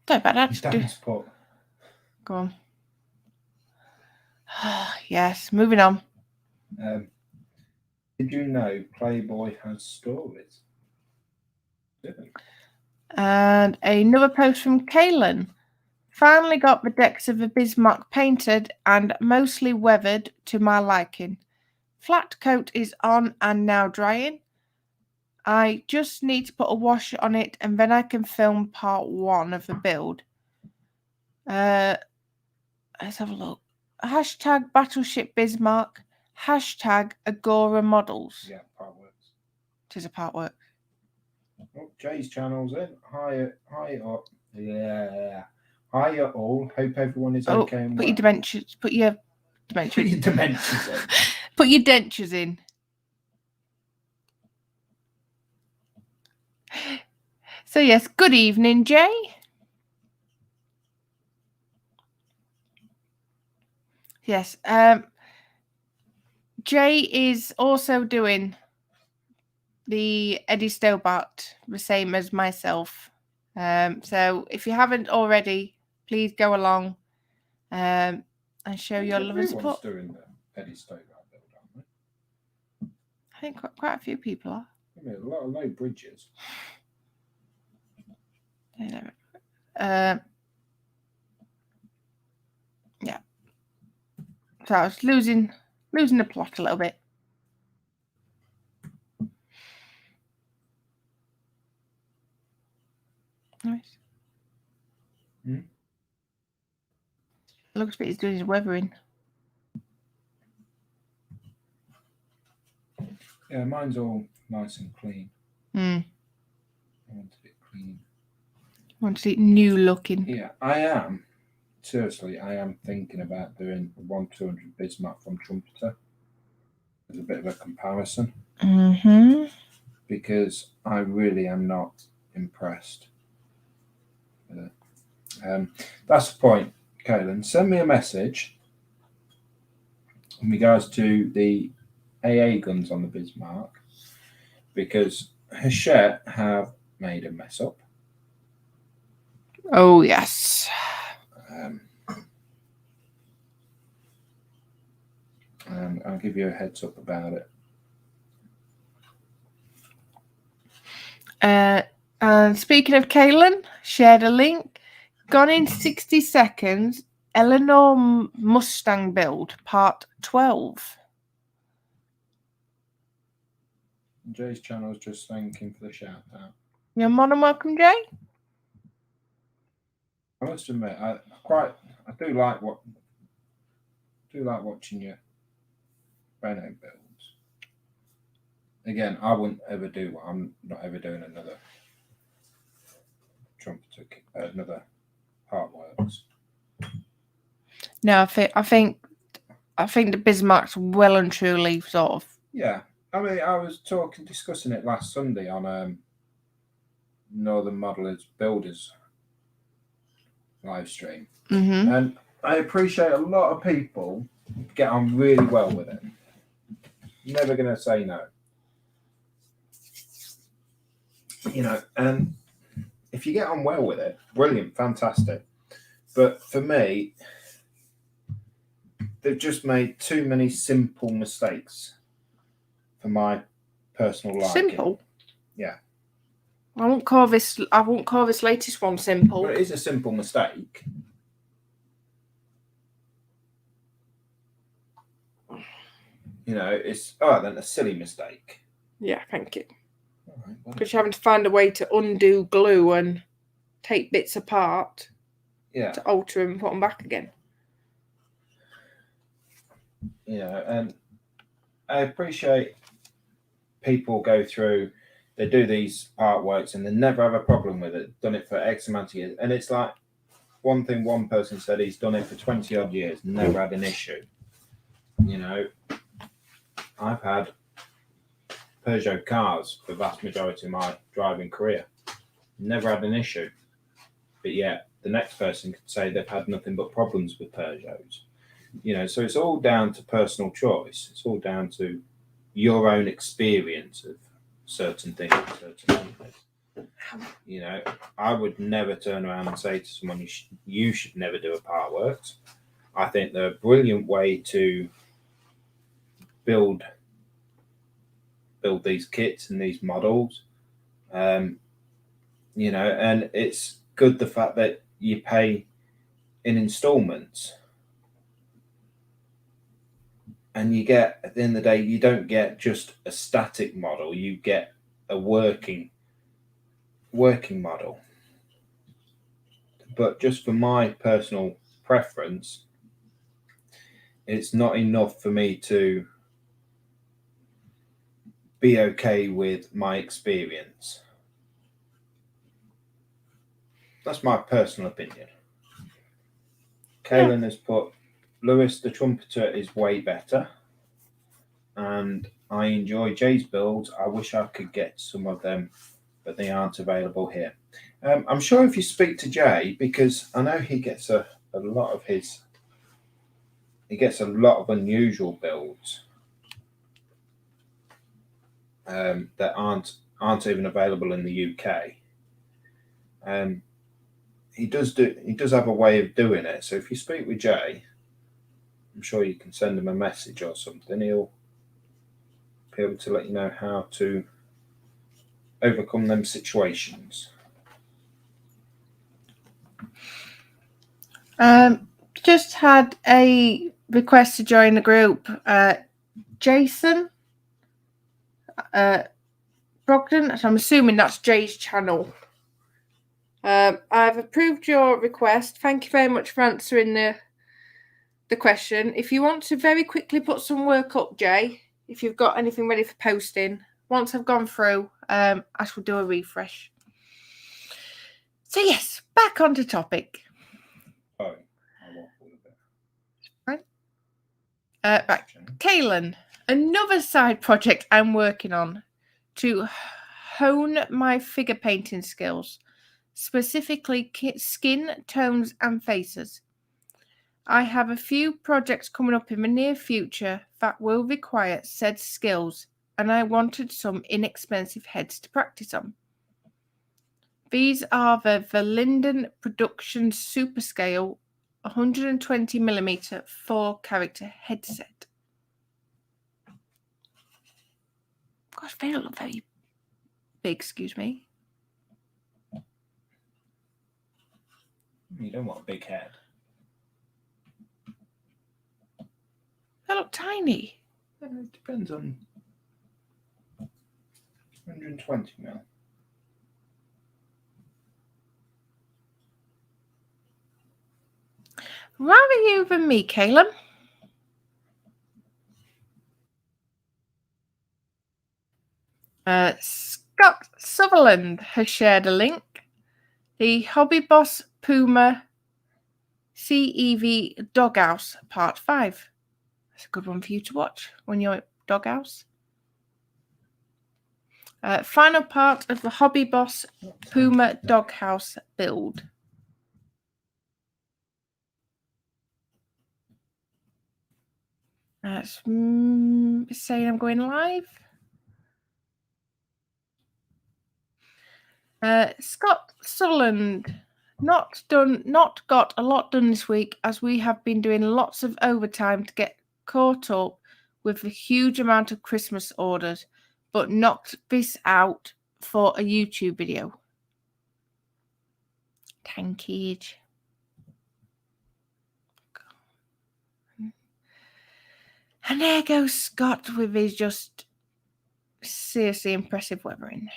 Don't bad that. Go on. Yes, moving on. Did you know Playboy has stories? And another post from Kaylin. Finally got the decks of the Bismarck painted and mostly weathered to my liking. Flat coat is on and now drying. I just need to put a wash on it and then I can film part 1 of the build. Let's have a look. Hashtag Battleship Bismarck. Hashtag Agora Models. Yeah, part works. It is a part work. Oh, Jay's channel's in. Hi up. Yeah. Hiya all. Hope everyone is okay. And Put well. your dentures. Put your dentures. Put your dimensions in. Put your dentures in. So yes, good evening, Jay. Yes, Jay is also doing the Eddie Stobart, the same as myself. So if you haven't already, please go along and show your love and support. Everyone's doing the Eddie Stobart build, aren't they? I think quite a few people are. I mean, a lot of low bridges. Yeah. So I was losing the plot a little bit. Nice. Looks like he's doing his weathering. Yeah, mine's all nice and clean. I wanted it clean. Want it new looking. Yeah, I am. Seriously, I am thinking about doing a 1/200 Bismarck from Trumpeter as a bit of a comparison. Because I really am not impressed. That's the point, Kaylin. Send me a message in regards to the AA guns on the Bismarck, because Hachette have made a mess up. Oh, yes. And I'll give you a heads up about it. And speaking of Kaylin, shared a link. Gone in 60 seconds. Eleanor Mustang build, part 12. Jay's channel is just thanking for the shout out. You're more than welcome, Jay. I must admit, I do like watching your Renault builds. Again, I wouldn't ever do what I'm not ever doing another Trumpeter, another Heartworks. No, I think the Bismarck's well and truly sort of. Yeah, I mean, I was discussing it last Sunday on Northern Modelers Builders live stream, and I appreciate a lot of people get on really well with it. Never going to say no. You know, and if you get on well with it, brilliant, fantastic. But for me, they've just made too many simple mistakes for my personal liking. Simple? Yeah. I won't call this latest one simple. But it is a simple mistake. You know, it's then a silly mistake. Yeah, thank you. Right, because you're having to find a way to undo glue and take bits apart to alter them and put them back again. Yeah, and I appreciate people go through, they do these artworks and they never have a problem with it, done it for X amount of years. And it's like one thing one person said, he's done it for 20 odd years, never had an issue. You know, I've had Peugeot cars for the vast majority of my driving career. Never had an issue. But yet the next person could say they've had nothing but problems with Peugeots. You know, so it's all down to personal choice. It's all down to your own experience of certain things. You know, I would never turn around and say to someone, you should never do a part works. I think they're a brilliant way to build these kits and these models. You know, and it's good the fact that you pay in installments, and you get, at the end of the day, you don't get just a static model, you get a working model. But just for my personal preference, it's not enough for me to be okay with my experience. That's my personal opinion. Kaylin has put, Lewis the Trumpeter is way better, and I enjoy Jay's builds. I wish I could get some of them, but they aren't available here. I'm sure if you speak to Jay, because I know he gets a lot of unusual builds that aren't even available in the UK. He does have a way of doing it. So if you speak with Jay, I'm sure you can send him a message or something. He'll be able to let you know how to overcome them situations. Just had a request to join the group. Jason Brogden, I'm assuming that's Jay's channel. I've approved your request. Thank you very much for answering the question. If you want to very quickly put some work up, Jay, if you've got anything ready for posting, once I've gone through, I shall do a refresh. So yes, back onto topic. Oh, I want all of it. Right, Kaylin, another side project I'm working on to hone my figure painting skills, specifically skin tones and faces. I have a few projects coming up in the near future that will require said skills, and I wanted some inexpensive heads to practice on. These are the Linden Productions Superscale 120mm 4-character headset. Gosh, they don't look very big, excuse me. You don't want a big head. They look tiny. It depends on 120mm. Rather you than me, Caleb. Scott Sutherland has shared a link. The Hobby Boss Puma CEV Doghouse Part 5. That's a good one for you to watch when you're at Doghouse. Final part of the Hobby Boss Puma Doghouse build. That's saying I'm going live. Scott Sutherland, not got a lot done this week, as we have been doing lots of overtime to get caught up with the huge amount of Christmas orders, but knocked this out for a YouTube video. Tankage. And there goes Scott with his just seriously impressive weathering.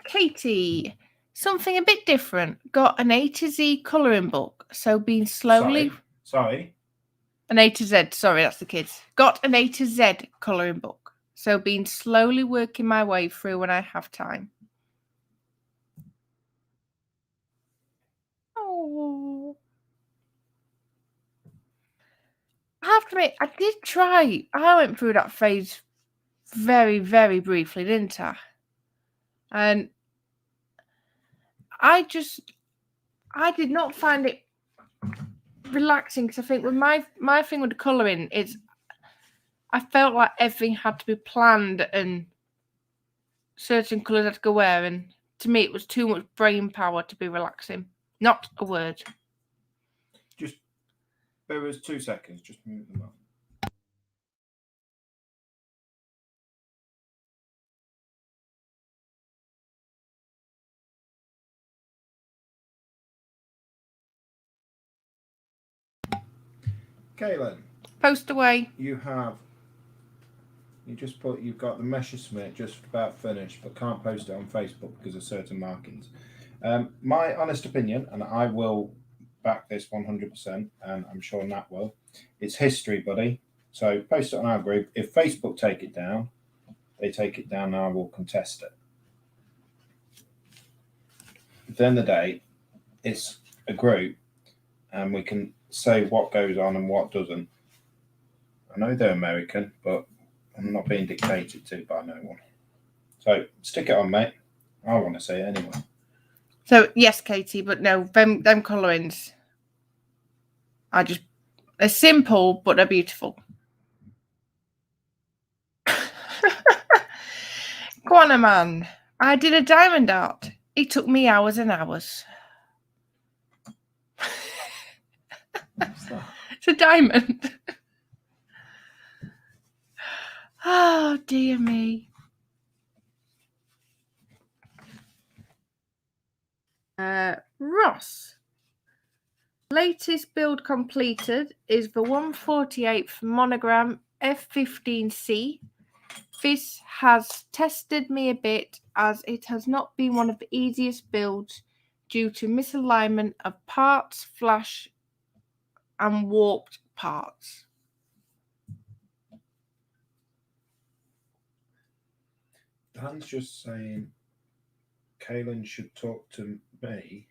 Katie, something a bit different. Got an A to Z colouring book, so been slowly... Sorry. An A to Z, sorry, that's the kids. Got an A to Z colouring book, so been slowly working my way through when I have time. Oh. I have to admit, I did try. I went through that phase very, very briefly, didn't I? And I did not find it relaxing, because I think with my thing with the colouring is I felt like everything had to be planned and certain colours had to go where, and to me it was too much brain power to be relaxing. Not a word. There was 2 seconds. Just mute them up. Kaylin, Post away. you've got the Messerschmitt just about finished, but can't post it on Facebook because of certain markings. My honest opinion, and I will back this 100%, and I'm sure Nat will, it's history, buddy. So post it on our group. If Facebook take it down, they take it down and I will contest it. At the end of the day, it's a group and we can say what goes on and what doesn't. I know they're American, but I'm not being dictated to by no one. So stick it on, mate. I want to say it anyway. So yes, Katie, but no, them colourings are just they're simple, but they're beautiful. Go on, man. I did a diamond art. It took me hours and hours. What's that? It's a diamond. Oh, dear me. Ross. Latest build completed is the 148th monogram F15C. This has tested me a bit as it has not been one of the easiest builds due to misalignment of parts, flash, and warped parts. Dan's just saying Kaylin should talk to me.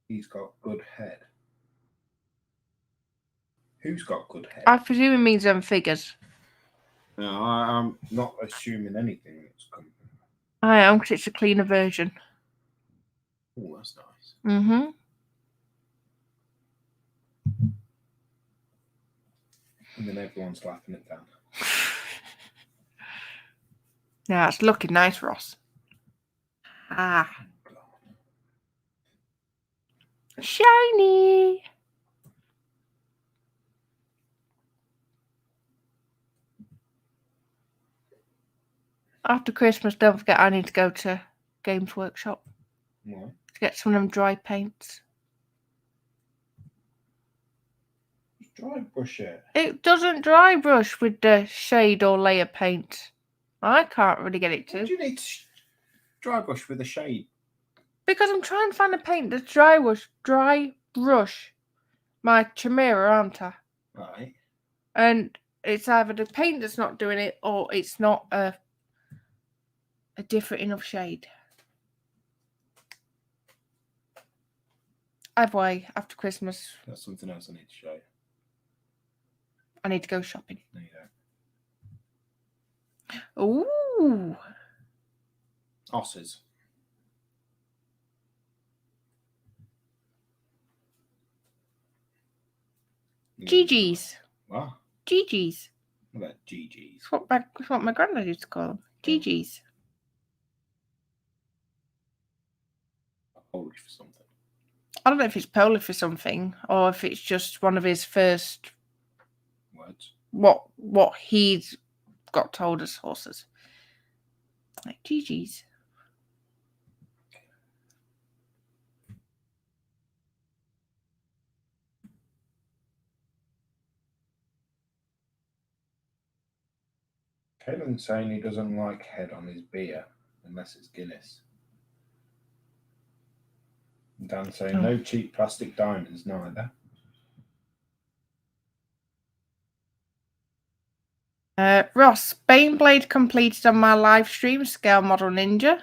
He's got good head. Who's got good head? I presume it means figures. No, I'm not assuming anything that's coming. I am, because it's a cleaner version. Oh, that's nice. Mm-hmm. And then everyone's laughing at Dan. Yeah, it's looking nice, Ross. Ah. Shiny. After Christmas, don't forget I need to go to Games Workshop. Why? To get some of them dry paints. Just dry brush it. It doesn't dry brush with the shade or layer paint. I can't really get it Why to. do you need to dry brush with a shade? Because I'm trying to find a paint that's dry brush my Chimera, aren't I? Right. And it's either the paint that's not doing it or it's not a different enough shade. Either way, after Christmas, That's something else I need to show you. I need to go shopping. No, you don't. Ooh. Osses. GG's. What? GG's. What about GG's? That's what my granddad used to call them. GG's. Polish for something. I don't know if it's Polish for something or if it's just one of his first Words. what he's got told as horses. Like GG's. Caitlin's saying he doesn't like head on his beer unless it's Guinness. And Dan's saying no cheap plastic diamonds neither. Ross, Baneblade completed on my live stream, Scale Model Ninja.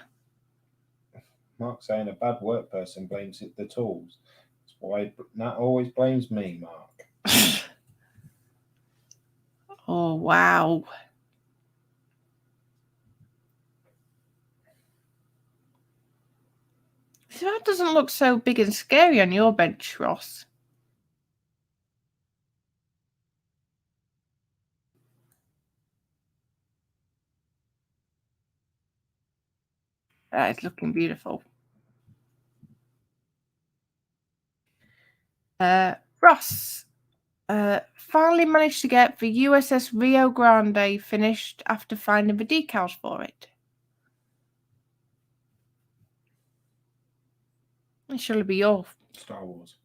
Mark saying a bad work person blames the tools. That's why Nat always blames me, Mark. Oh, wow. So that doesn't look so big and scary on your bench, Ross. That is looking beautiful. Ross, Finally managed to get the USS Rio Grande finished after finding the decals for it. It should be your Star Wars.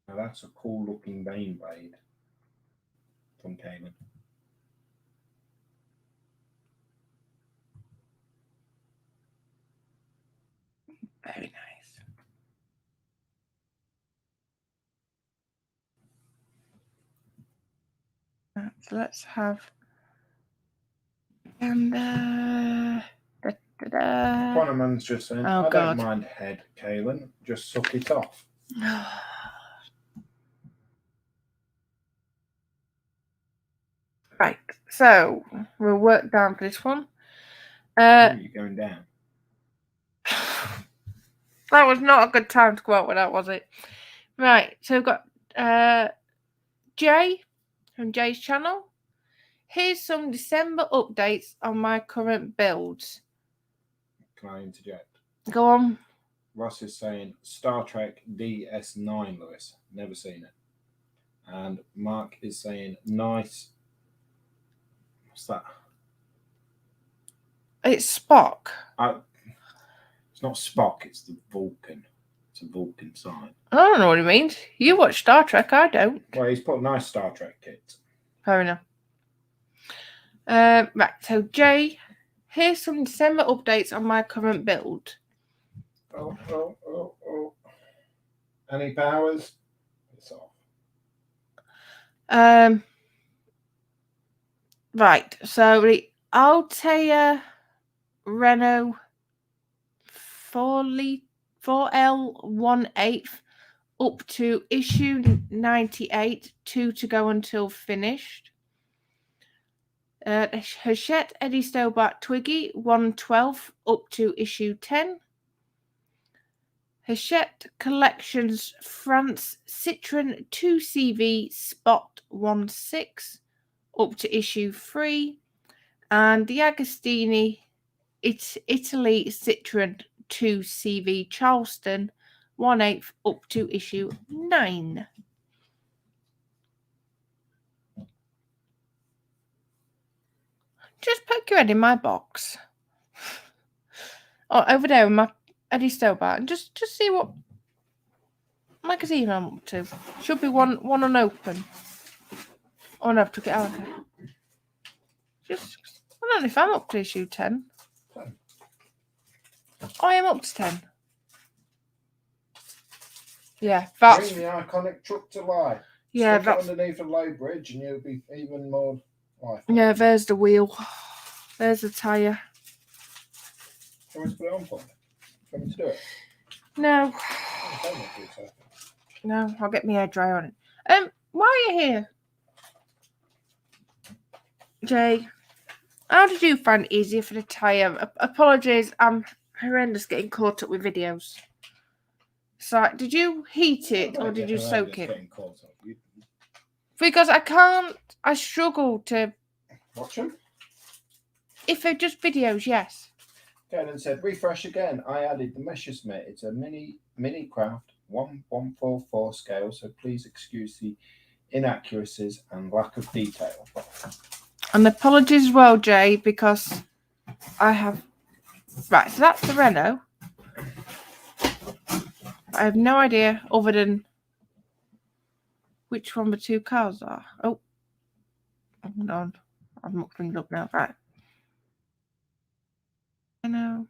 Now that's a cool looking Bane blade from Cayman. very nice. Right, so let's have and Quantumman's just saying, Oh, I God. don't mind head, Kaylin. Just suck it off. Right, so we'll work down for this one. You're going down. That was not a good time to go out with that, was it? Right, so we've got Jay from Jay's channel. Here's some December updates on my current builds. Can I interject? Go on. Ross is saying Star Trek DS9, Lewis. Never seen it. And Mark is saying nice. What's that? It's Spock. It's not Spock, it's the Vulcan. It's a Vulcan sign. I don't know what it means. You watch Star Trek, I don't. Well, he's put nice Star Trek kits. Fair enough. Right, so Jay, here's some December updates on my current build. Oh. Any powers? It's off. Right, so the Altair Renault 4L18 up to issue 98, 2 to go until finished. Hachette Eddie Stobart Twiggy 112 up to issue 10. Hachette Collections France Citroën 2CV Spot 16 up to issue 3. And the Agostini Italy Citroën 2CV Charleston 1/8 up to issue 9. Just poke your head in my box. Or over there with my Eddie Stobart and just see what magazine I'm up to. Should be one unopened. Oh no, I've took it out. Just I don't know if I'm up to issue 10. I am up to 10. Yeah, that's Bring the iconic truck to life. yeah, Stick it that's underneath a low bridge and you'll be even more life. yeah. There's the wheel. There's the tyre. Can we put it on for me? Can we do it? No, Oh, no, I'll get my hair dry on it. Why are you here, Jay? How did you find it easier for the tyre? Apologies, I'm horrendous getting caught up with videos. So, did you heat it or did you soak it? Because I can't. I struggle to. Watch them. If they're just videos, yes. Canon said, refresh again. I added the Messerschmitt. It's a mini craft 1144 scale, so please excuse the inaccuracies and lack of detail. And apologies as well, Jay, because I have. Right, so that's the Renault. I have no idea other than which one the two cars are. Oh, hold on. I've mucked things up now. Right. Renault.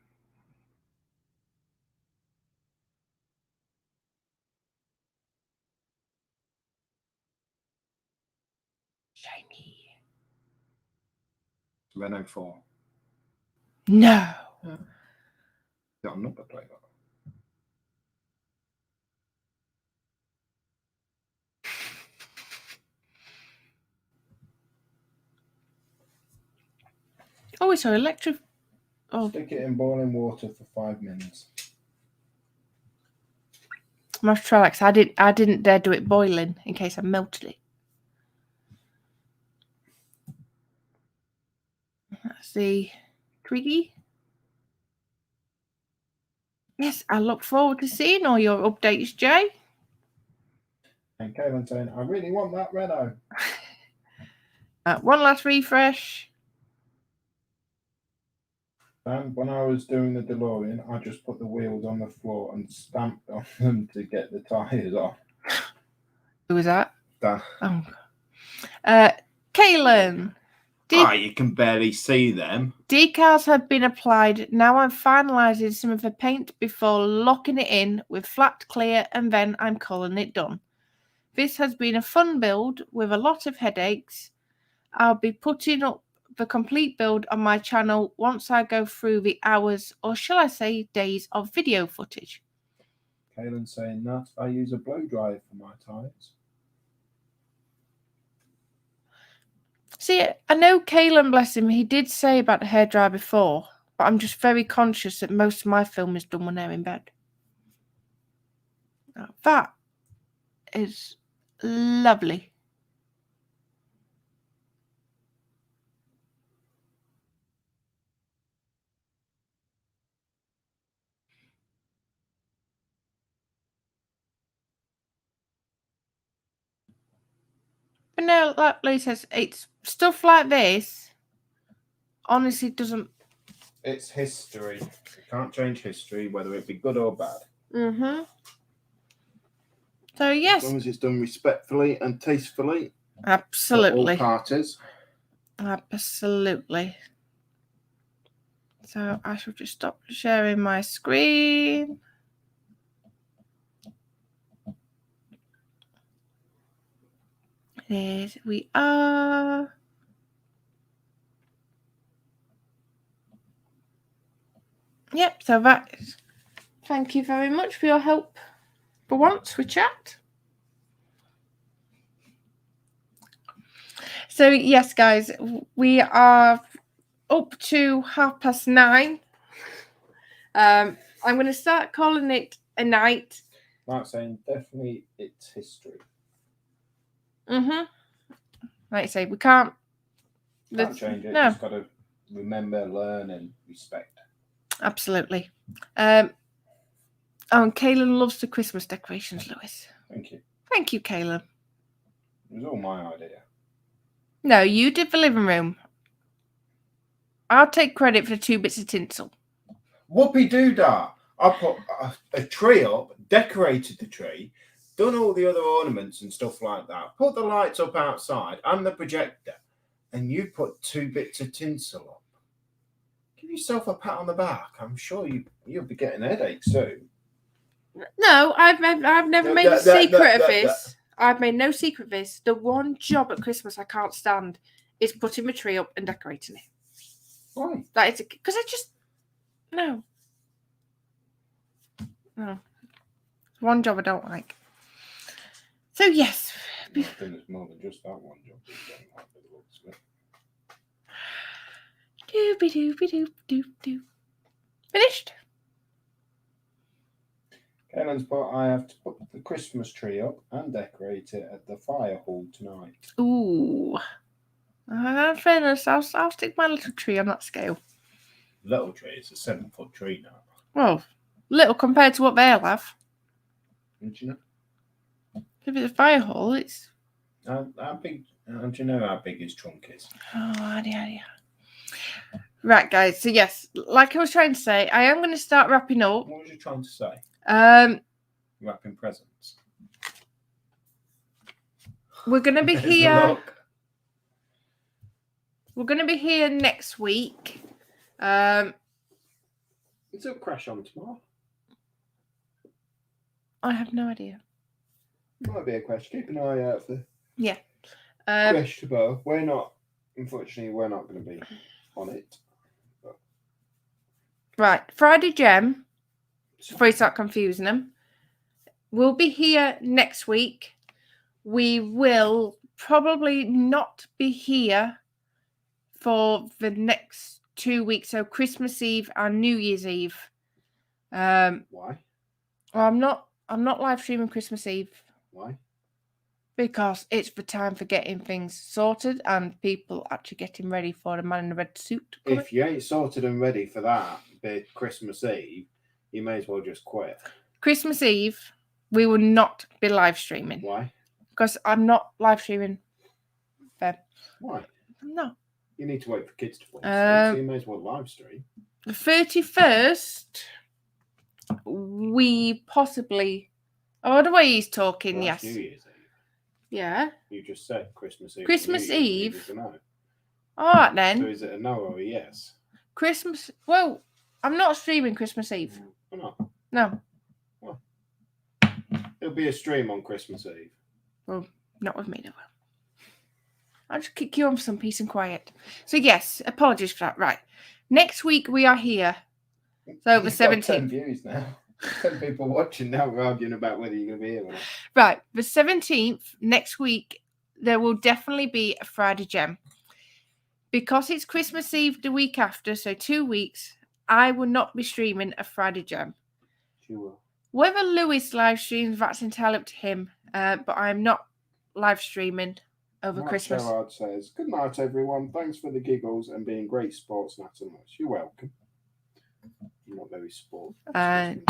Shiny. Renault 4. No. Got a number plate on it. Oh, it's an electric. Oh, Stick it in boiling water for 5 minutes. I must try that because I didn't dare do it boiling in case I melted it. That's the Twiggy. Yes, I look forward to seeing all your updates, Jay. And Kaylin saying, I really want that Renault. One last refresh. And when I was doing the DeLorean, I just put the wheels on the floor and stamped on them to get the tyres off. Who was that? Dan. Oh. Kaylin. You can barely see them. Decals have been applied. Now I'm finalising some of the paint before locking it in with flat clear, and then I'm calling it done. This has been a fun build with a lot of headaches. I'll be putting up the complete build on my channel once I go through the hours, or shall I say days, of video footage. Kaylin saying that I use a blow dryer for my tyres. See, I know Kaylin, bless him, he did say about the hairdryer before, but I'm just very conscious that most of my film is done when they're in bed. Now, that is lovely. But no, like Lee says, it's stuff like this honestly doesn't. It's history. You can't change history, whether it be good or bad. Mm-hmm. So, yes. As long as it's done respectfully and tastefully. Absolutely. For all parties. Absolutely. So, I shall just stop sharing my screen. There we are. Yep, so that is. Thank you very much for your help for once with chat. So, yes, guys, we are up to 9:30. I'm going to start calling it a night. Like saying, definitely it's history. Mm-hmm. Like I say, we can't Change it. No. Just got to remember, learn, and respect. Absolutely. And Kaylin loves the Christmas decorations, Lewis. Thank you. Thank you, Kaylin. It was all my idea. No, you did the living room. I'll take credit for the 2 bits of tinsel. Whoopie-doo-dah. I put a tree up, decorated the tree, done all the other ornaments and stuff like that, put the lights up outside and the projector, and you put 2 bits of tinsel up. Give yourself a pat on the back. I'm sure you'll be getting headaches soon. No, I've never made a secret of this. I've made no secret of this. The one job at Christmas I can't stand is putting my tree up and decorating it. Why? That is because I just no. One job I don't like. So yes. I think it's more than just that one job. Doobie-doobie-doop-doop-doop. Finished. Kellen's put, I have to put the Christmas tree up and decorate it at the fire hall tonight. Ooh. In fairness, I'll stick my little tree on that scale. Little tree, it's a 7-foot tree now. Well, little compared to what they'll have. Don't you know? If it's a fire hall, it's. How big? Don't you know how big his trunk is? Oh, yeah. Right, guys. So yes, like I was trying to say, I am going to start wrapping up. What was you trying to say? Wrapping presents. We're going to be here. We're going to be here next week. Is it crash on tomorrow? I have no idea. Might be a crash. Keep an eye out for. Yeah. Crash tomorrow. Unfortunately, we're not going to be on it. But... Right, Friday Gem. Before you start confusing them, we'll be here next week. We will probably not be here for the next 2 weeks, so Christmas Eve and New Year's Eve. Why? Well, I'm not live streaming Christmas Eve. Why? Because it's the time for getting things sorted and people actually getting ready for the man in the red suit. If you ain't sorted and ready for that big Christmas Eve, You may as well just quit. Christmas Eve, we will not be live streaming. Why? Because I'm not live streaming. Why? I'm not. You need to wait for kids to fall asleep, so you may as well live stream. The 31st, we possibly... Oh, the way he's talking, Well, that's yes. New Year's Eve. Yeah. You just said Christmas Eve. Christmas New Year's Eve. is a no. All right, then. So is it a no or a yes? Christmas... Well, I'm not streaming Christmas Eve. Why not? No. Well, it'll be a stream on Christmas Eve. Well, not with me, no. I'll just kick you on for some peace and quiet. So, yes, apologies for that. Right. Next week, we are here. So, the You've got 17th. 10 views now. 10 people watching now. We're arguing about whether you're going to be here or not. Right. The 17th, next week, there will definitely be a Friday Gem. Because it's Christmas Eve the week after, so 2 weeks, I will not be streaming a Friday Gem. You will. Whether Lewis live streams, that's entirely up to him. But I'm not live streaming over Mark Christmas. Gerard says, good night, everyone. Thanks for the giggles and being great sports, Nat and Liz. You're welcome. I'm not very sport.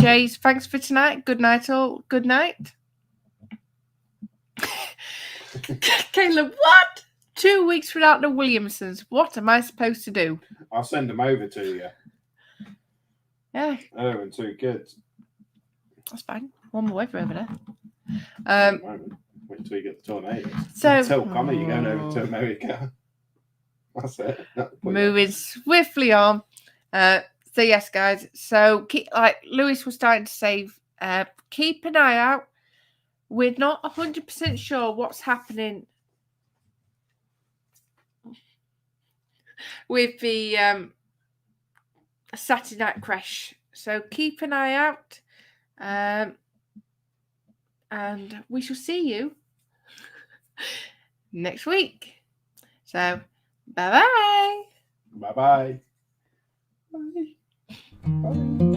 Jays, thanks for tonight. Good night, all. Good night. Caleb, what? 2 weeks without the Williamsons. What am I supposed to do? I'll send them over to you. Yeah, Oh, and 2 kids. that's fine. One more over there. At the moment. Wait until you get the tornadoes. So Tell Connor you're going over to America. That's it. moving swiftly on. So yes, guys. So keep, like Lewis was starting to say, keep an eye out. We're not 100% sure what's happening with the Saturday night crash. So keep an eye out. And we shall see you next week. So, bye-bye. Bye-bye. Bye. Bye.